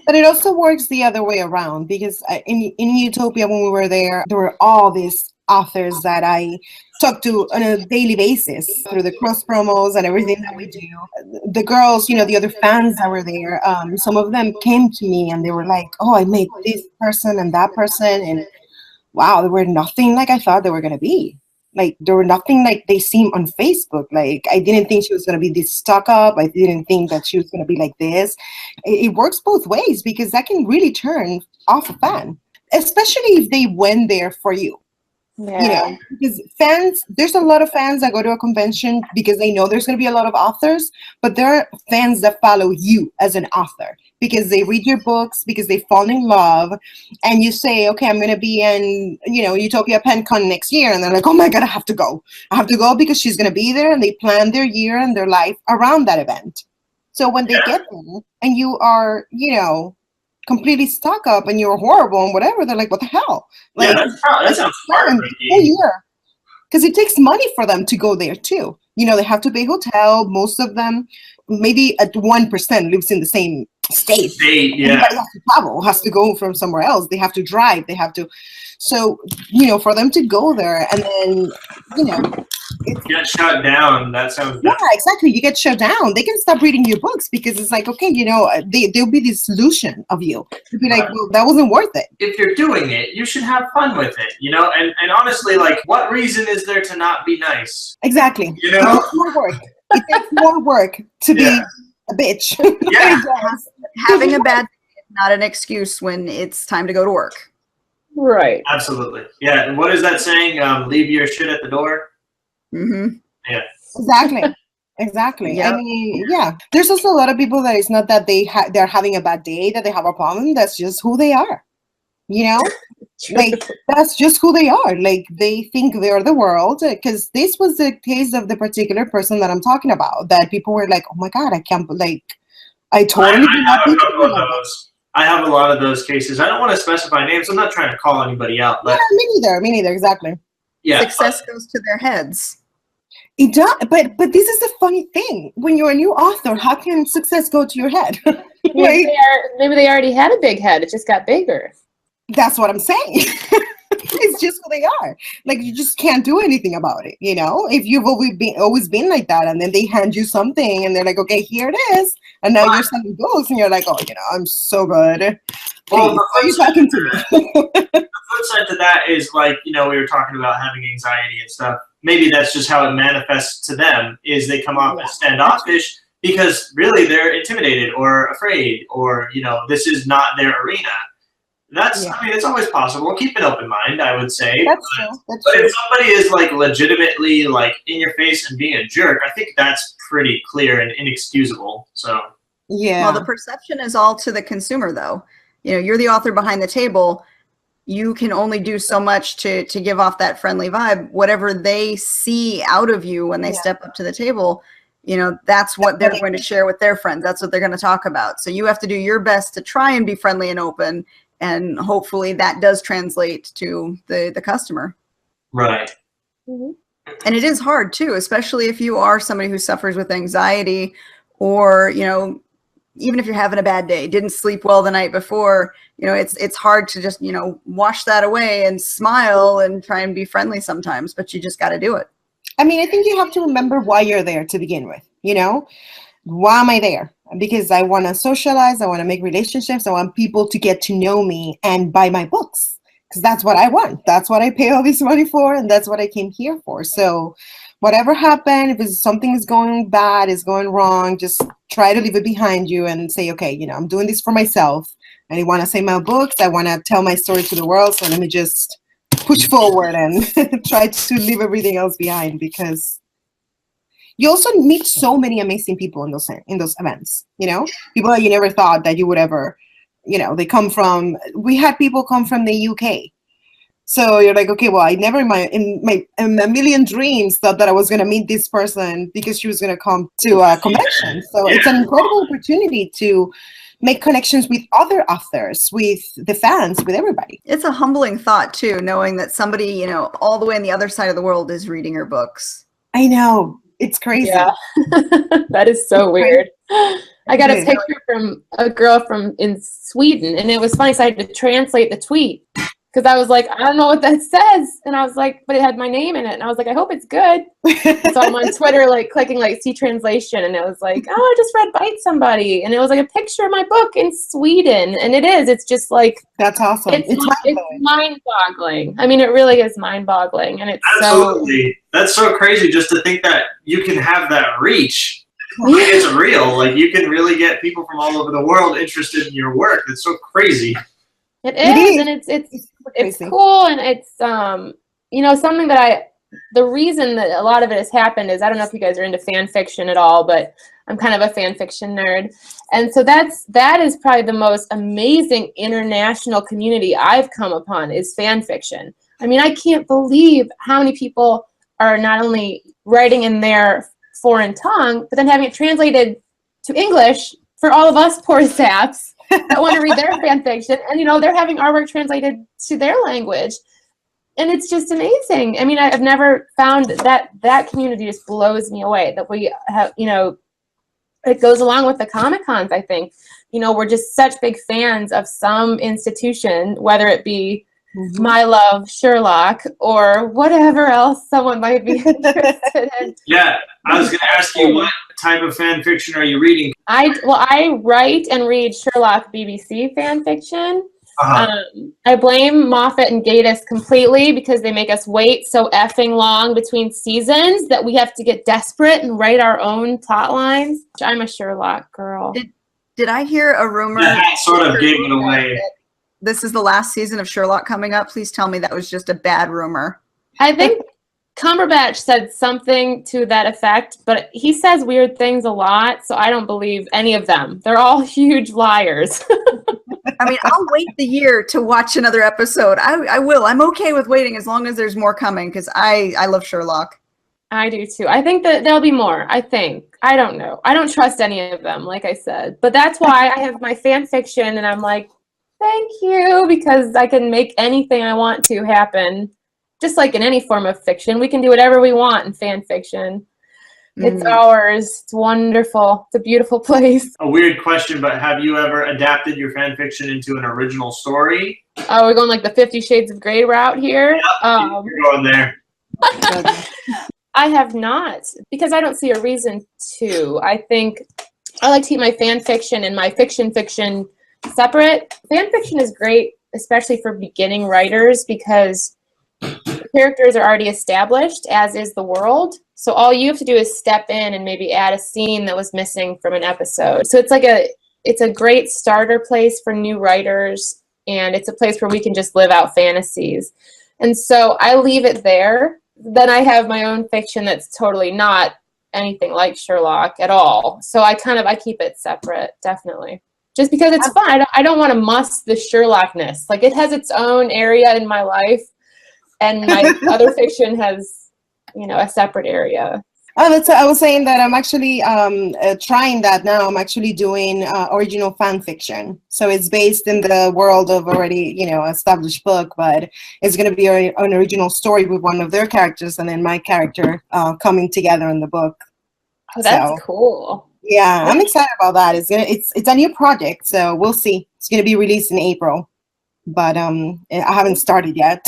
But it also works the other way around because in Utopia, when we were there were all these authors that I talk to on a daily basis through the cross promos and everything that we do. The girls, you know, the other fans that were there, some of them came to me and they were like, oh, I met this person and that person. And wow, they were nothing like I thought they were going to be. Like, they were nothing like they seem on Facebook. Like, I didn't think she was going to be this stuck up. I didn't think that she was going to be like this. It works both ways because that can really turn off a fan, especially if they went there for you. Yeah. You know, because fans, there's a lot of fans that go to a convention because they know there's going to be a lot of authors, but there are fans that follow you as an author because they read your books, because they fall in love, and you say, okay, I'm going to be in, you know, Utopia PenCon next year, and they're like, oh my God, I have to go. I have to go because she's going to be there, and they plan their year and their life around that event. So when they get there and you are, you know, completely stuck up and you're horrible and whatever, they're like, what the hell? Like, yeah, that sounds smart. Because it takes money for them to go there too. You know, they have to pay hotel. Most of them, maybe at 1% lives in the same state. Yeah. Everybody has to travel, has to go from somewhere else. They have to drive. They have to. So, you know, for them to go there and then, you know, get shut down. That sounds yeah, exactly. You get shut down. They can stop reading your books because it's like, okay, you know, there'll be this illusion of you. They'll be like, well, that wasn't worth it. If you're doing it, you should have fun with it, you know? And honestly, like, what reason is there to not be nice? Exactly. You know? It takes more work. It takes more work to be a bitch. Yeah. Having a bad day is not an excuse when it's time to go to work. Right. Absolutely. Yeah. And what is that saying? Leave your shit at the door. Mm-hmm. Yeah. Exactly. Yep. I mean, yeah. There's also a lot of people that it's not that they're having a bad day, that they have a problem. That's just who they are. You know, like that's just who they are. Like they think they're the world. Because this was the case of the particular person that I'm talking about. That people were like, oh my God, I can't. Like, I totally do not think I have a lot of those cases. I don't want to specify names. I'm not trying to call anybody out. But yeah, me neither. Exactly. Yeah. Success goes to their heads. It does, but this is the funny thing. When you're a new author, how can success go to your head? Maybe they already had a big head. It just got bigger. That's what I'm saying. It's just who they are. Like, you just can't do anything about it, you know? If you've always been like that, and then they hand you something and they're like, okay, here it is. And now you're selling books and you're like, oh, you know, I'm so good. Well, Please, are you talking to me? the flip side to that is, like, you know, we were talking about having anxiety and stuff. Maybe that's just how it manifests to them, is they come off as standoffish because really they're intimidated or afraid, or, you know, this is not their arena. That's, I mean, it's always possible. Keep an open mind, I would say. That's true. That's but true. if somebody is, like, legitimately, like, in your face and being a jerk, I think that's pretty clear and inexcusable. So Yeah. Well, the perception is all to the consumer, though. You know, you're the author behind the table. You can only do so much to give off that friendly vibe. Whatever they see out of you when they step up to the table, you know, that's what they're going to share with their friends. That's what they're going to talk about. So you have to do your best to try and be friendly and open, and hopefully that does translate to the customer. right. Mhm. And it is hard too, especially if you are somebody who suffers with anxiety, or, you know, even if you're having a bad day, didn't sleep well the night before, you know, it's hard to just, you know, wash that away and smile and try and be friendly sometimes, but you just got to do it. I mean, I think you have to remember why you're there to begin with, you know? Why am I there? Because I want to socialize, I want to make relationships, I want people to get to know me and buy my books, because that's what I want. That's what I pay all this money for, and that's what I came here for. So whatever happened, if it's something is going bad, is going wrong, just try to leave it behind you and say, okay, you know, I'm doing this for myself. I want to say my books. I want to tell my story to the world. So let me just push forward and try to leave everything else behind, because you also meet so many amazing people in those events, you know, people that you never thought that you would ever, you know, we had people come from the UK. So you're like, okay, well, I never in a million dreams thought that I was going to meet this person because she was going to come to a convention. So it's an incredible opportunity to make connections with other authors, with the fans, with everybody. It's a humbling thought too, knowing that somebody, you know, all the way on the other side of the world is reading your books. I know. It's crazy. Yeah. That is so weird. I got a picture from a girl in Sweden, and it was funny, so I had to translate the tweet. Because I was like, I don't know what that says. And I was like, but it had my name in it. And I was like, I hope it's good. So I'm on Twitter, like, clicking, like, see translation. And it was like, oh, I just read Bite Somebody. And it was like a picture of my book in Sweden. And it is. It's just like. That's awesome. It's mind-boggling. I mean, it really is mind-boggling. And it's Absolutely. That's so crazy just to think that you can have that reach. Like, it's real. Like, you can really get people from all over the world interested in your work. It's so crazy. It is, and it's cool, and it's you know, something that the reason that a lot of it has happened is, I don't know if you guys are into fan fiction at all, but I'm kind of a fan fiction nerd, and so that is probably the most amazing international community I've come upon, is fan fiction. I mean, I can't believe how many people are not only writing in their foreign tongue, but then having it translated to English for all of us poor saps that want to read their fan fiction, and, you know, they're having our work translated to their language, and it's just amazing. I mean, I've never found that community just blows me away, that we have, you know, it goes along with the Comic-Cons. I think, you know, we're just such big fans of some institution, whether it be my love Sherlock or whatever else someone might be interested in. Yeah, I was going to ask you, what type of fan fiction are you reading? I write and read Sherlock BBC fan fiction. I blame Moffat and Gatiss completely, because they make us wait so effing long between seasons that we have to get desperate and write our own plot lines. I'm a Sherlock girl. Did I hear a rumor? That sort of gave it away. This is the last season of Sherlock coming up. Please tell me that was just a bad rumor. I think Cumberbatch said something to that effect, but he says weird things a lot, so I don't believe any of them. They're all huge liars. I mean, I'll wait the year to watch another episode. I will. I'm okay with waiting as long as there's more coming, because I love Sherlock. I do too. I think that there'll be more. I don't know. I don't trust any of them, like I said. But that's why I have my fan fiction, and I'm like, thank you, because I can make anything I want to happen. Just like in any form of fiction, we can do whatever we want in fan fiction. It's ours. It's wonderful. It's a beautiful place. A weird question, but have you ever adapted your fan fiction into an original story? Oh, we're going like the 50 Shades of Grey route here. Yep, you're going there. I have not, because I don't see a reason to. I think I like to keep my fan fiction and my fiction separate. Fan fiction is great, especially for beginning writers, because the characters are already established, as is the world. So all you have to do is step in and maybe add a scene that was missing from an episode. So it's a great starter place for new writers, and it's a place where we can just live out fantasies. And so I leave it there. Then I have my own fiction that's totally not anything like Sherlock at all. So I keep it separate, definitely. Just because it's fun. I don't want to muss the Sherlockness. Like, it has its own area in my life, and my other fiction has, a separate area. Oh, I was saying that I'm actually trying that now. I'm actually doing original fan fiction. So it's based in the world of already, established book, but it's going to be an original story with one of their characters and then my character coming together in the book. Oh, that's cool. Yeah, I'm excited about that. It's a new project, so we'll see. It's going to be released in April, but I haven't started yet.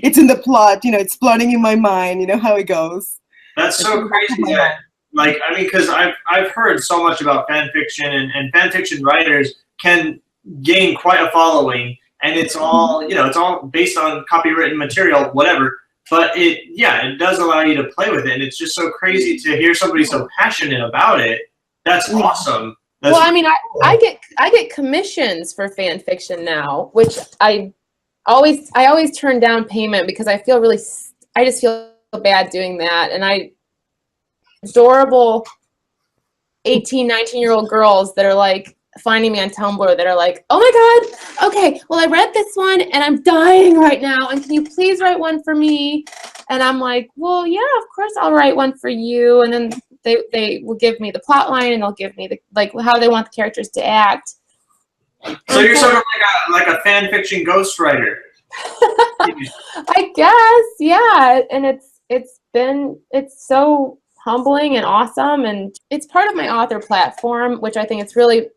It's in the plot, it's plotting in my mind, how it goes. That's so crazy that, because I've heard so much about fan fiction, and fan fiction writers can gain quite a following, and it's all, it's all based on copywritten material, whatever. But it does allow you to play with it, and it's just so crazy to hear somebody so passionate about it. That's awesome. I get commissions for fan fiction now, which I always turn down payment because I just feel bad doing that. And adorable 18, 19-year-old girls that are like finding me on Tumblr that are like, oh my God, okay, well, I read this one and I'm dying right now, and can you please write one for me? And I'm like, well, yeah, of course I'll write one for you. And then they will give me the plot line, and they'll give me how they want the characters to act. So you're sort of like a fan fiction ghostwriter. I guess, yeah. And it's so humbling and awesome, and it's part of my author platform, which I think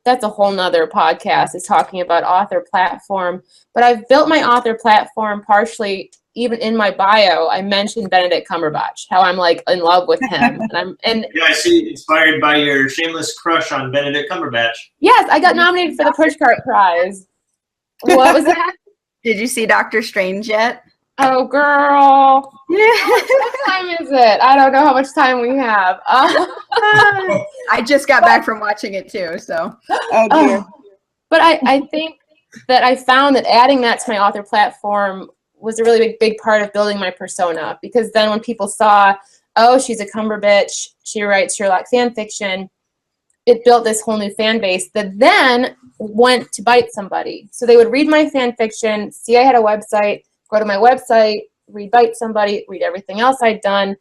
that's a whole nother podcast, is talking about author platform. But I've built my author platform partially, even in my bio, I mentioned Benedict Cumberbatch, how I'm like in love with him. Yeah, I see, inspired by your shameless crush on Benedict Cumberbatch. Yes, I got nominated for the Pushcart Prize. What was that? Did you see Doctor Strange yet? Oh, girl. What time is it? I don't know how much time we have. I just got back from watching it too, so. Oh, dear. But I think that I found that adding that to my author platform was a really big part of building my persona, because then when people saw, oh, she's a Cumberbatch, she writes Sherlock fan fiction, it built this whole new fan base that then went to Bite Somebody. So they would read my fan fiction, see I had a website, go to my website, read Bite Somebody, read everything else I'd done,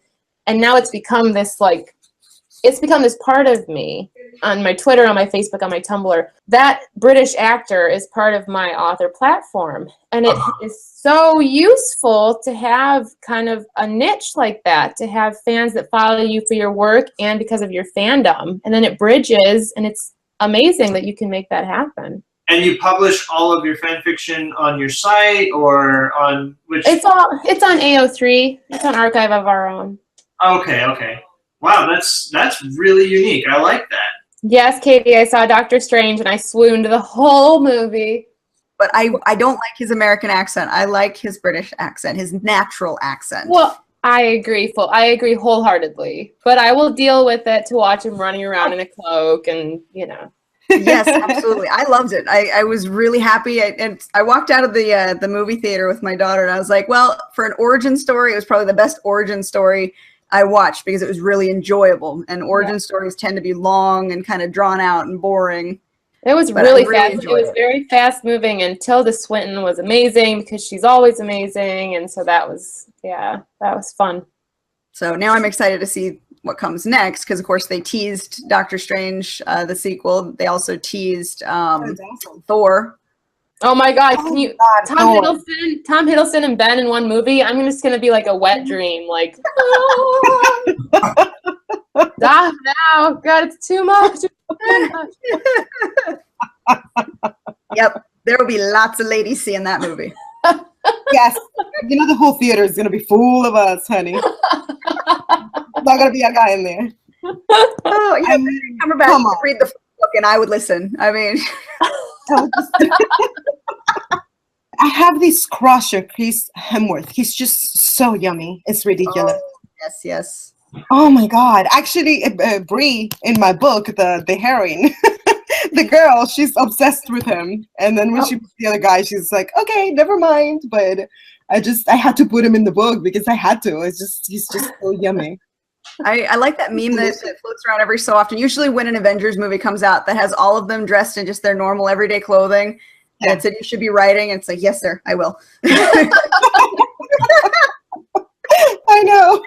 and now it's become this part of me on my Twitter, on my Facebook, on my Tumblr. That British actor is part of my author platform, and it is so useful to have kind of a niche like that, to have fans that follow you for your work and because of your fandom, and then it bridges, and it's amazing that you can make that happen. And you publish all of your fan fiction on your site, or on which? It's on AO3. It's on Archive of Our Own. Okay. Wow, that's really unique. I like that. Yes, Katie, I saw Doctor Strange and I swooned the whole movie. But I don't like his American accent. I like his British accent, his natural accent. Well, I agree wholeheartedly. But I will deal with it to watch him running around in a cloak and, Yes, absolutely. I loved it. I was really happy. I walked out of the movie theater with my daughter, and I was like, well, for an origin story, it was probably the best origin story I watched, because it was really enjoyable. And origin stories tend to be long and kind of drawn out and boring. It was really fast. It was very fast moving, and Tilda Swinton was amazing because she's always amazing. And so that was fun. So now I'm excited to see what comes next, because of course they teased Doctor Strange, the sequel. They also teased Thor. Oh my God! Can you Tom Hiddleston and Ben in one movie? I'm just gonna be like a wet dream, like stop now! God, it's too much. Yep, There will be lots of ladies seeing that movie. Yes. You know, the whole theater is going to be full of us, honey. There's not going to be a guy in there. Oh, you know, Benedict Cumberbatch would read the book and I would listen. I mean, I have this crusher, Chris Hemsworth. He's just so yummy. It's ridiculous. oh, yes, yes. Oh my God. Actually, Brie, in my book, the heroine, the girl, she's obsessed with him. And then when she meets the other guy, she's like, okay, never mind. But I had to put him in the book because I had to. He's just so yummy. I like that meme that floats around every so often. Usually when an Avengers movie comes out that has all of them dressed in just their normal everyday clothing. And it said, you should be writing. And it's like, yes, sir, I will. I know.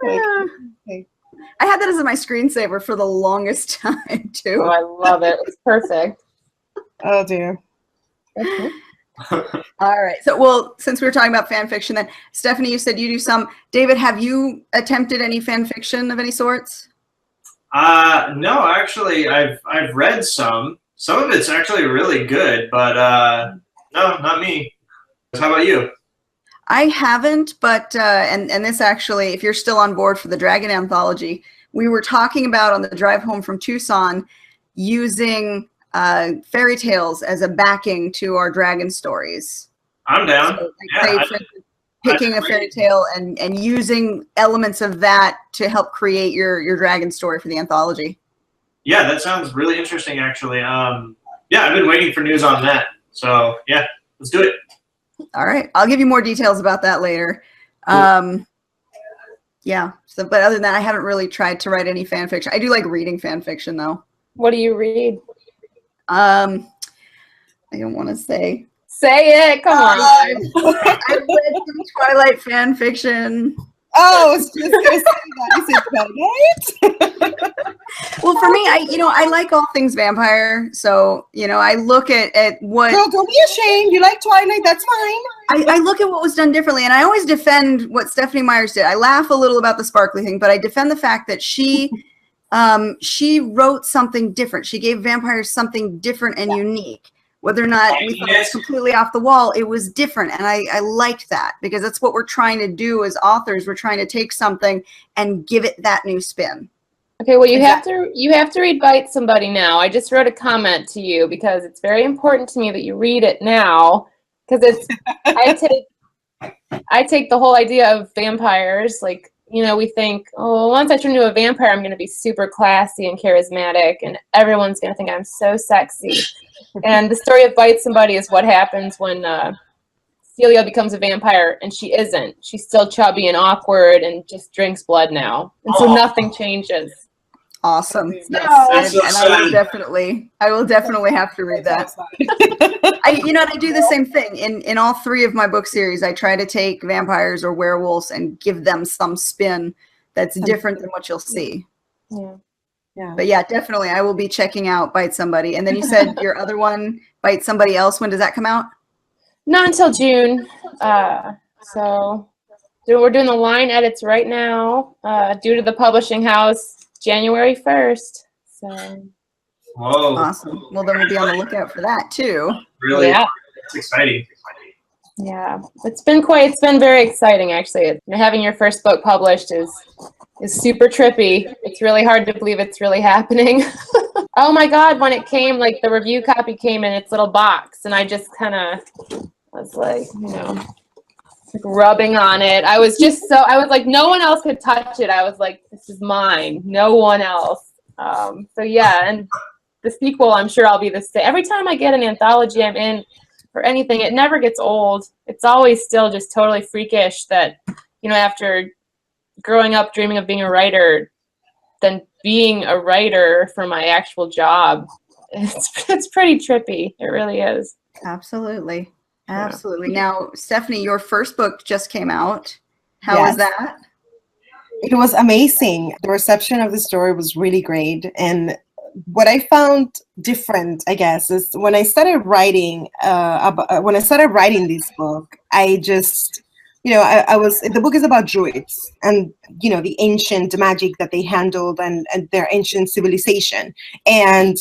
Okay. I had that as my screensaver for the longest time, too. Oh, I love it. It's perfect. Oh, dear. All right. So, well, since we were talking about fan fiction, then, Stephany, you said you do some. David, have you attempted any fan fiction of any sorts? No, actually, I've read some. Some of it's actually really good, but no, not me. How about you? I haven't, but and this actually, if you're still on board for the Dragon Anthology, we were talking about on the drive home from Tucson using fairy tales as a backing to our dragon stories. I'm down. So, like, say, picking a fairy tale and using elements of that to help create your dragon story for the anthology. Yeah, that sounds really interesting, actually. Yeah, I've been waiting for news on that. So, yeah, let's do it. All right. I'll give you more details about that later. Cool. Yeah. So, but other than that, I haven't really tried to write any fan fiction. I do like reading fan fiction, though. What do you read? I don't want to say. Say it. Come on. I've read some Twilight fan fiction. Oh, I was just going to say that. Is it Twilight? Well, for me, I like all things vampire. So, I look at what. Girl, don't be ashamed. You like Twilight. That's fine. I look at what was done differently. And I always defend what Stephany Myers did. I laugh a little about the sparkly thing, but I defend the fact that she wrote something different. She gave vampires something different and unique. Whether or not we thought it was completely off the wall, it was different. And I liked that because that's what we're trying to do as authors. We're trying to take something and give it that new spin. Okay, well, you have to read Bite Somebody now. I just wrote a comment to you because it's very important to me that you read it now because it's I take the whole idea of vampires, like, we think, oh, once I turn into a vampire, I'm going to be super classy and charismatic, and everyone's going to think I'm so sexy. And the story of Bite Somebody is what happens when Celia becomes a vampire, and she isn't. She's still chubby and awkward and just drinks blood now. And so nothing changes. Awesome. Yes. That's And I will definitely have to read that. I do the same thing. In all three of my book series, I try to take vampires or werewolves and give them some spin that's different than what you'll see. Yeah. Yeah. But yeah, definitely, I will be checking out Bite Somebody. And then you said your other one, Bite Somebody Else. When does that come out? Not until June. So we're doing the line edits right now due to the publishing house. January 1st. So. Whoa. Awesome. Well, then we'll be on the lookout for that too. Really? Yeah. It's exciting. Yeah. It's been very exciting, actually. Having your first book published is super trippy. It's really hard to believe it's really happening. Oh my God, when it came, like the review copy came in its little box and I just kind of was like, rubbing on it. I was like, no one else could touch it. I was like, this is mine. No one else. So yeah, and the sequel, I'm sure I'll be the same. Every time I get an anthology I'm in or anything, it never gets old. It's always still just totally freakish that, after growing up dreaming of being a writer, then being a writer for my actual job, it's pretty trippy. It really is. Absolutely. Absolutely. Now, Stephany, your first book just came out. How was that? It was amazing. The reception of the story was really great. And what I found different, I guess, is when I started writing this book, I just, the book is about druids and, the ancient magic that they handled and their ancient civilization. And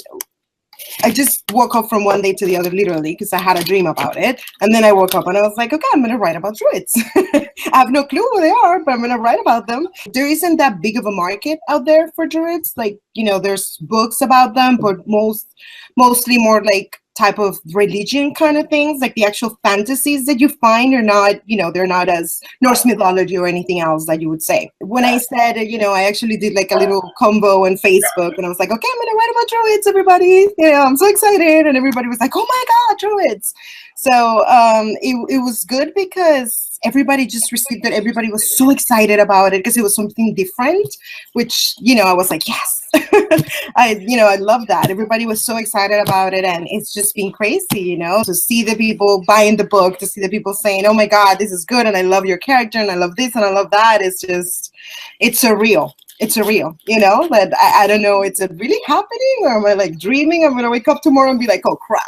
I just woke up from one day to the other, literally, because I had a dream about it. And then I woke up and I was like, okay, I'm going to write about druids. I have no clue who they are, but I'm going to write about them. There isn't that big of a market out there for druids. Like, there's books about them, but mostly more like type of religion kind of things. Like the actual fantasies that you find are not, they're not as Norse mythology or anything else that you would say. When I said, I actually did like a little combo on Facebook and I was like, okay, I'm going to write about druids, everybody. I'm so excited. And everybody was like, oh my God, druids. So it was good because everybody just received it. Everybody was so excited about it because it was something different, which, I was like, yes. I love that. Everybody was so excited about it, and it's just been crazy, to see the people buying the book, to see the people saying, oh my God, this is good, and I love your character, and I love this, and I love that. It's surreal. It's surreal, but I don't know, is it really happening, or am I like dreaming? I'm going to wake up tomorrow and be like, oh crap.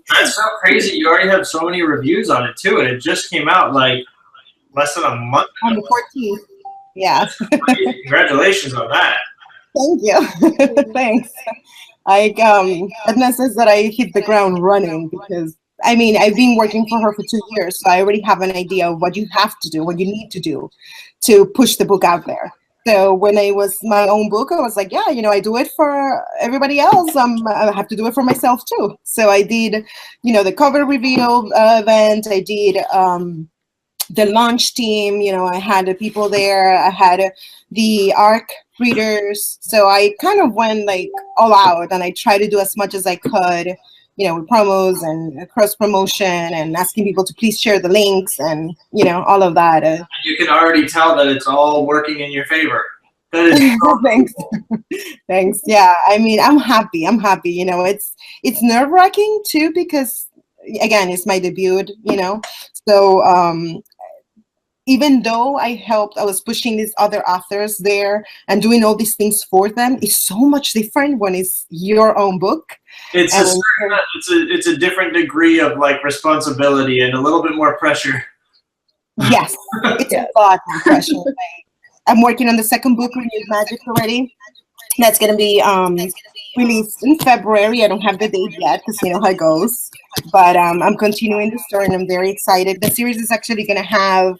That's so crazy. You already have so many reviews on it too, and it just came out like less than a month ago. On the 14th. Yeah. Congratulations on that. Thank you. Thanks. Edna says that I hit the ground running because, I've been working for her for 2 years, so I already have an idea of what you have to do, what you need to do to push the book out there. So when it was my own book, I was like, yeah, I do it for everybody else. I have to do it for myself too. So I did, the cover reveal event. I did the launch team. I had the people there. I had the ARC readers. So I kind of went like all out, and I tried to do as much as I could, with promos and cross promotion and asking people to please share the links and, all of that. You can already tell that it's all working in your favor. That is so Thanks. Thanks. Yeah. I'm happy. It's nerve wracking too, because again, it's my debut, so, even though I was pushing these other authors there and doing all these things for them, it's so much different when it's your own book. It's a different degree of like responsibility and a little bit more pressure. Yes, it's a lot more pressure. I'm working on the second book, Renewed Magic, already. That's going to be released in February. I don't have the date yet because you know how it goes. But I'm continuing the story and I'm very excited. The series is actually going to have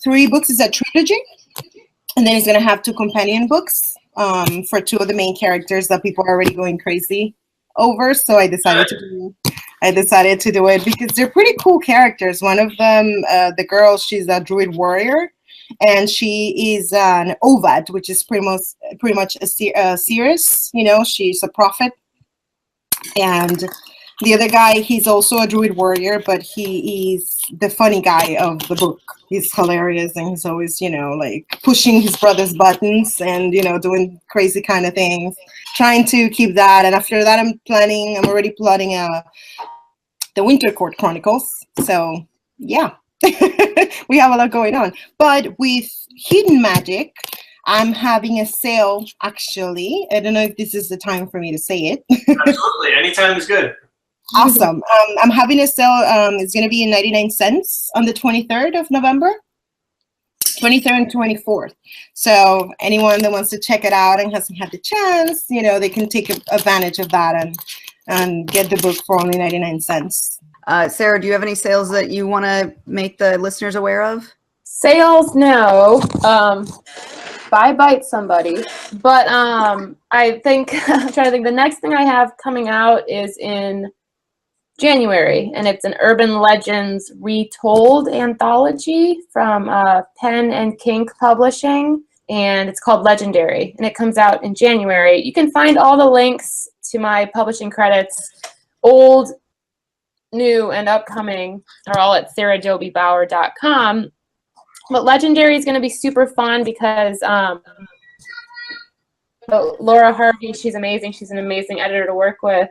3 books. It's a trilogy. And then it's going to have 2 companion books for 2 of the main characters that people are already going crazy over. So I decided to do it because they're pretty cool characters. One of them, the girl, she's a druid warrior. And she is an Ovad, which is pretty much a seeress. She's a prophet. And the other guy, he's also a druid warrior, but he is the funny guy of the book. He's hilarious, and he's always, like pushing his brother's buttons and, doing crazy kind of things, trying to keep that. And after that, I'm already plotting the Winter Court Chronicles. So, yeah. We have a lot going on. But with Hidden Magic, I'm having a sale, actually. I don't know if this is the time for me to say it. Absolutely. Anytime is good. Awesome. I'm having a sale. It's going to be 99 cents on the 23rd of November. 23rd and 24th. So anyone that wants to check it out and hasn't had the chance, they can take advantage of that and get the book for only 99 cents. Sarah, do you have any sales that you want to make the listeners aware of? Sales, no. Buy Bite Somebody. But I think, I'm trying to think, the next thing I have coming out is in January, and it's an Urban Legends Retold anthology from Pen and Kink Publishing, and it's called Legendary, and it comes out in January. You can find all the links to my publishing credits, old, new, and upcoming, are all at saradobiebauer.com. But Legendary is going to be super fun because Laura Harvey, she's amazing. She's an amazing editor to work with.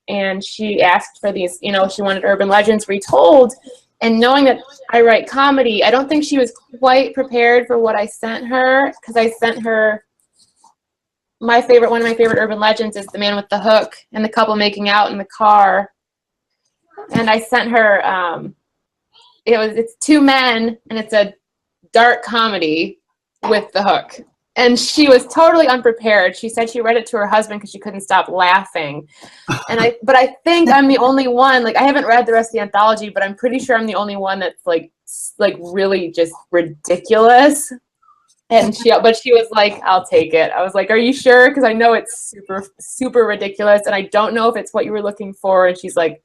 And she asked for these, she wanted Urban Legends Retold. And knowing that I write comedy, I don't think she was quite prepared for what I sent her, because I sent her one of my favorite urban legends is The Man with the Hook and the couple making out in the car. And I sent her, it's 2 men and it's a dark comedy with the hook. And she was totally unprepared. She said she read it to her husband because she couldn't stop laughing. But I think I'm the only one. Like, I haven't read the rest of the anthology, but I'm pretty sure I'm the only one that's like really just ridiculous. And she was like, I'll take it. I was like, are you sure? Because I know it's super, super ridiculous, and I don't know if it's what you were looking for. And she's like,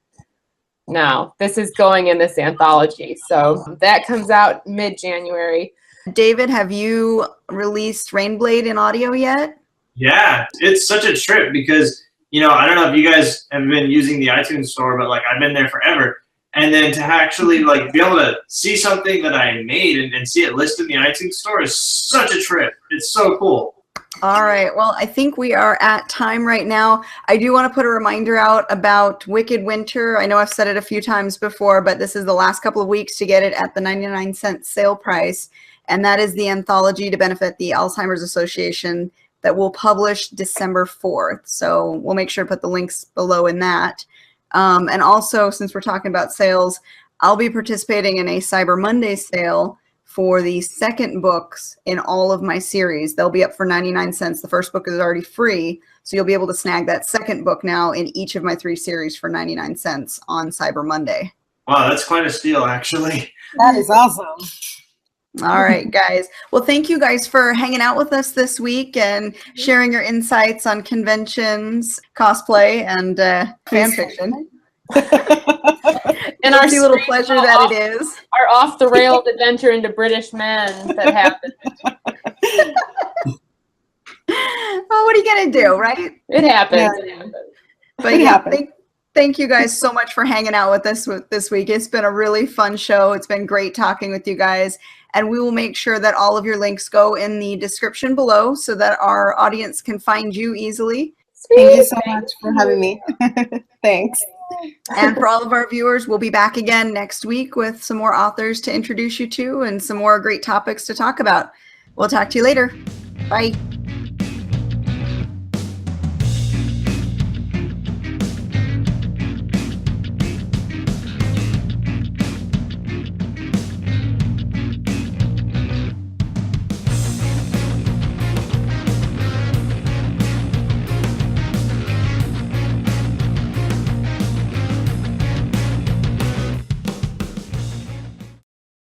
no, this is going in this anthology. So that comes out mid-January. David, have you released Rainblade in audio yet? Yeah, it's such a trip because, you know, I don't know if you guys have been using the iTunes store, but like I've been there forever. And then to actually like be able to see something that I made and see it listed in the iTunes store is such a trip. It's so cool. All right. Well, I think we are at time right now. I do want to put a reminder out about Wicked Winter. I know I've said it a few times before, but this is the last couple of weeks to get it at the 99-cent sale price. And that is the anthology to benefit the Alzheimer's Association that will publish December 4th. So we'll make sure to put the links below in that. And also, since we're talking about sales, I'll be participating in a Cyber Monday sale for the second books in all of my series. They'll be up for 99 cents. The first book is already free, so you'll be able to snag that second book now in each of my 3 series for 99 cents on Cyber Monday. Wow, that's quite a steal, actually. That is awesome. All right, guys. Well, thank you guys for hanging out with us this week and sharing your insights on conventions, cosplay, and fan fiction. And our little pleasure that it is. Our off-the-rails adventure into British men that happened. Well, what are you going to do, right? It happens. Yeah. It happens. But yeah, thank you guys so much for hanging out with us this week. It's been a really fun show. It's been great talking with you guys. And we will make sure that all of your links go in the description below so that our audience can find you easily. Thank you so much for having me. Thanks. And for all of our viewers, we'll be back again next week with some more authors to introduce you to and some more great topics to talk about. We'll talk to you later. Bye.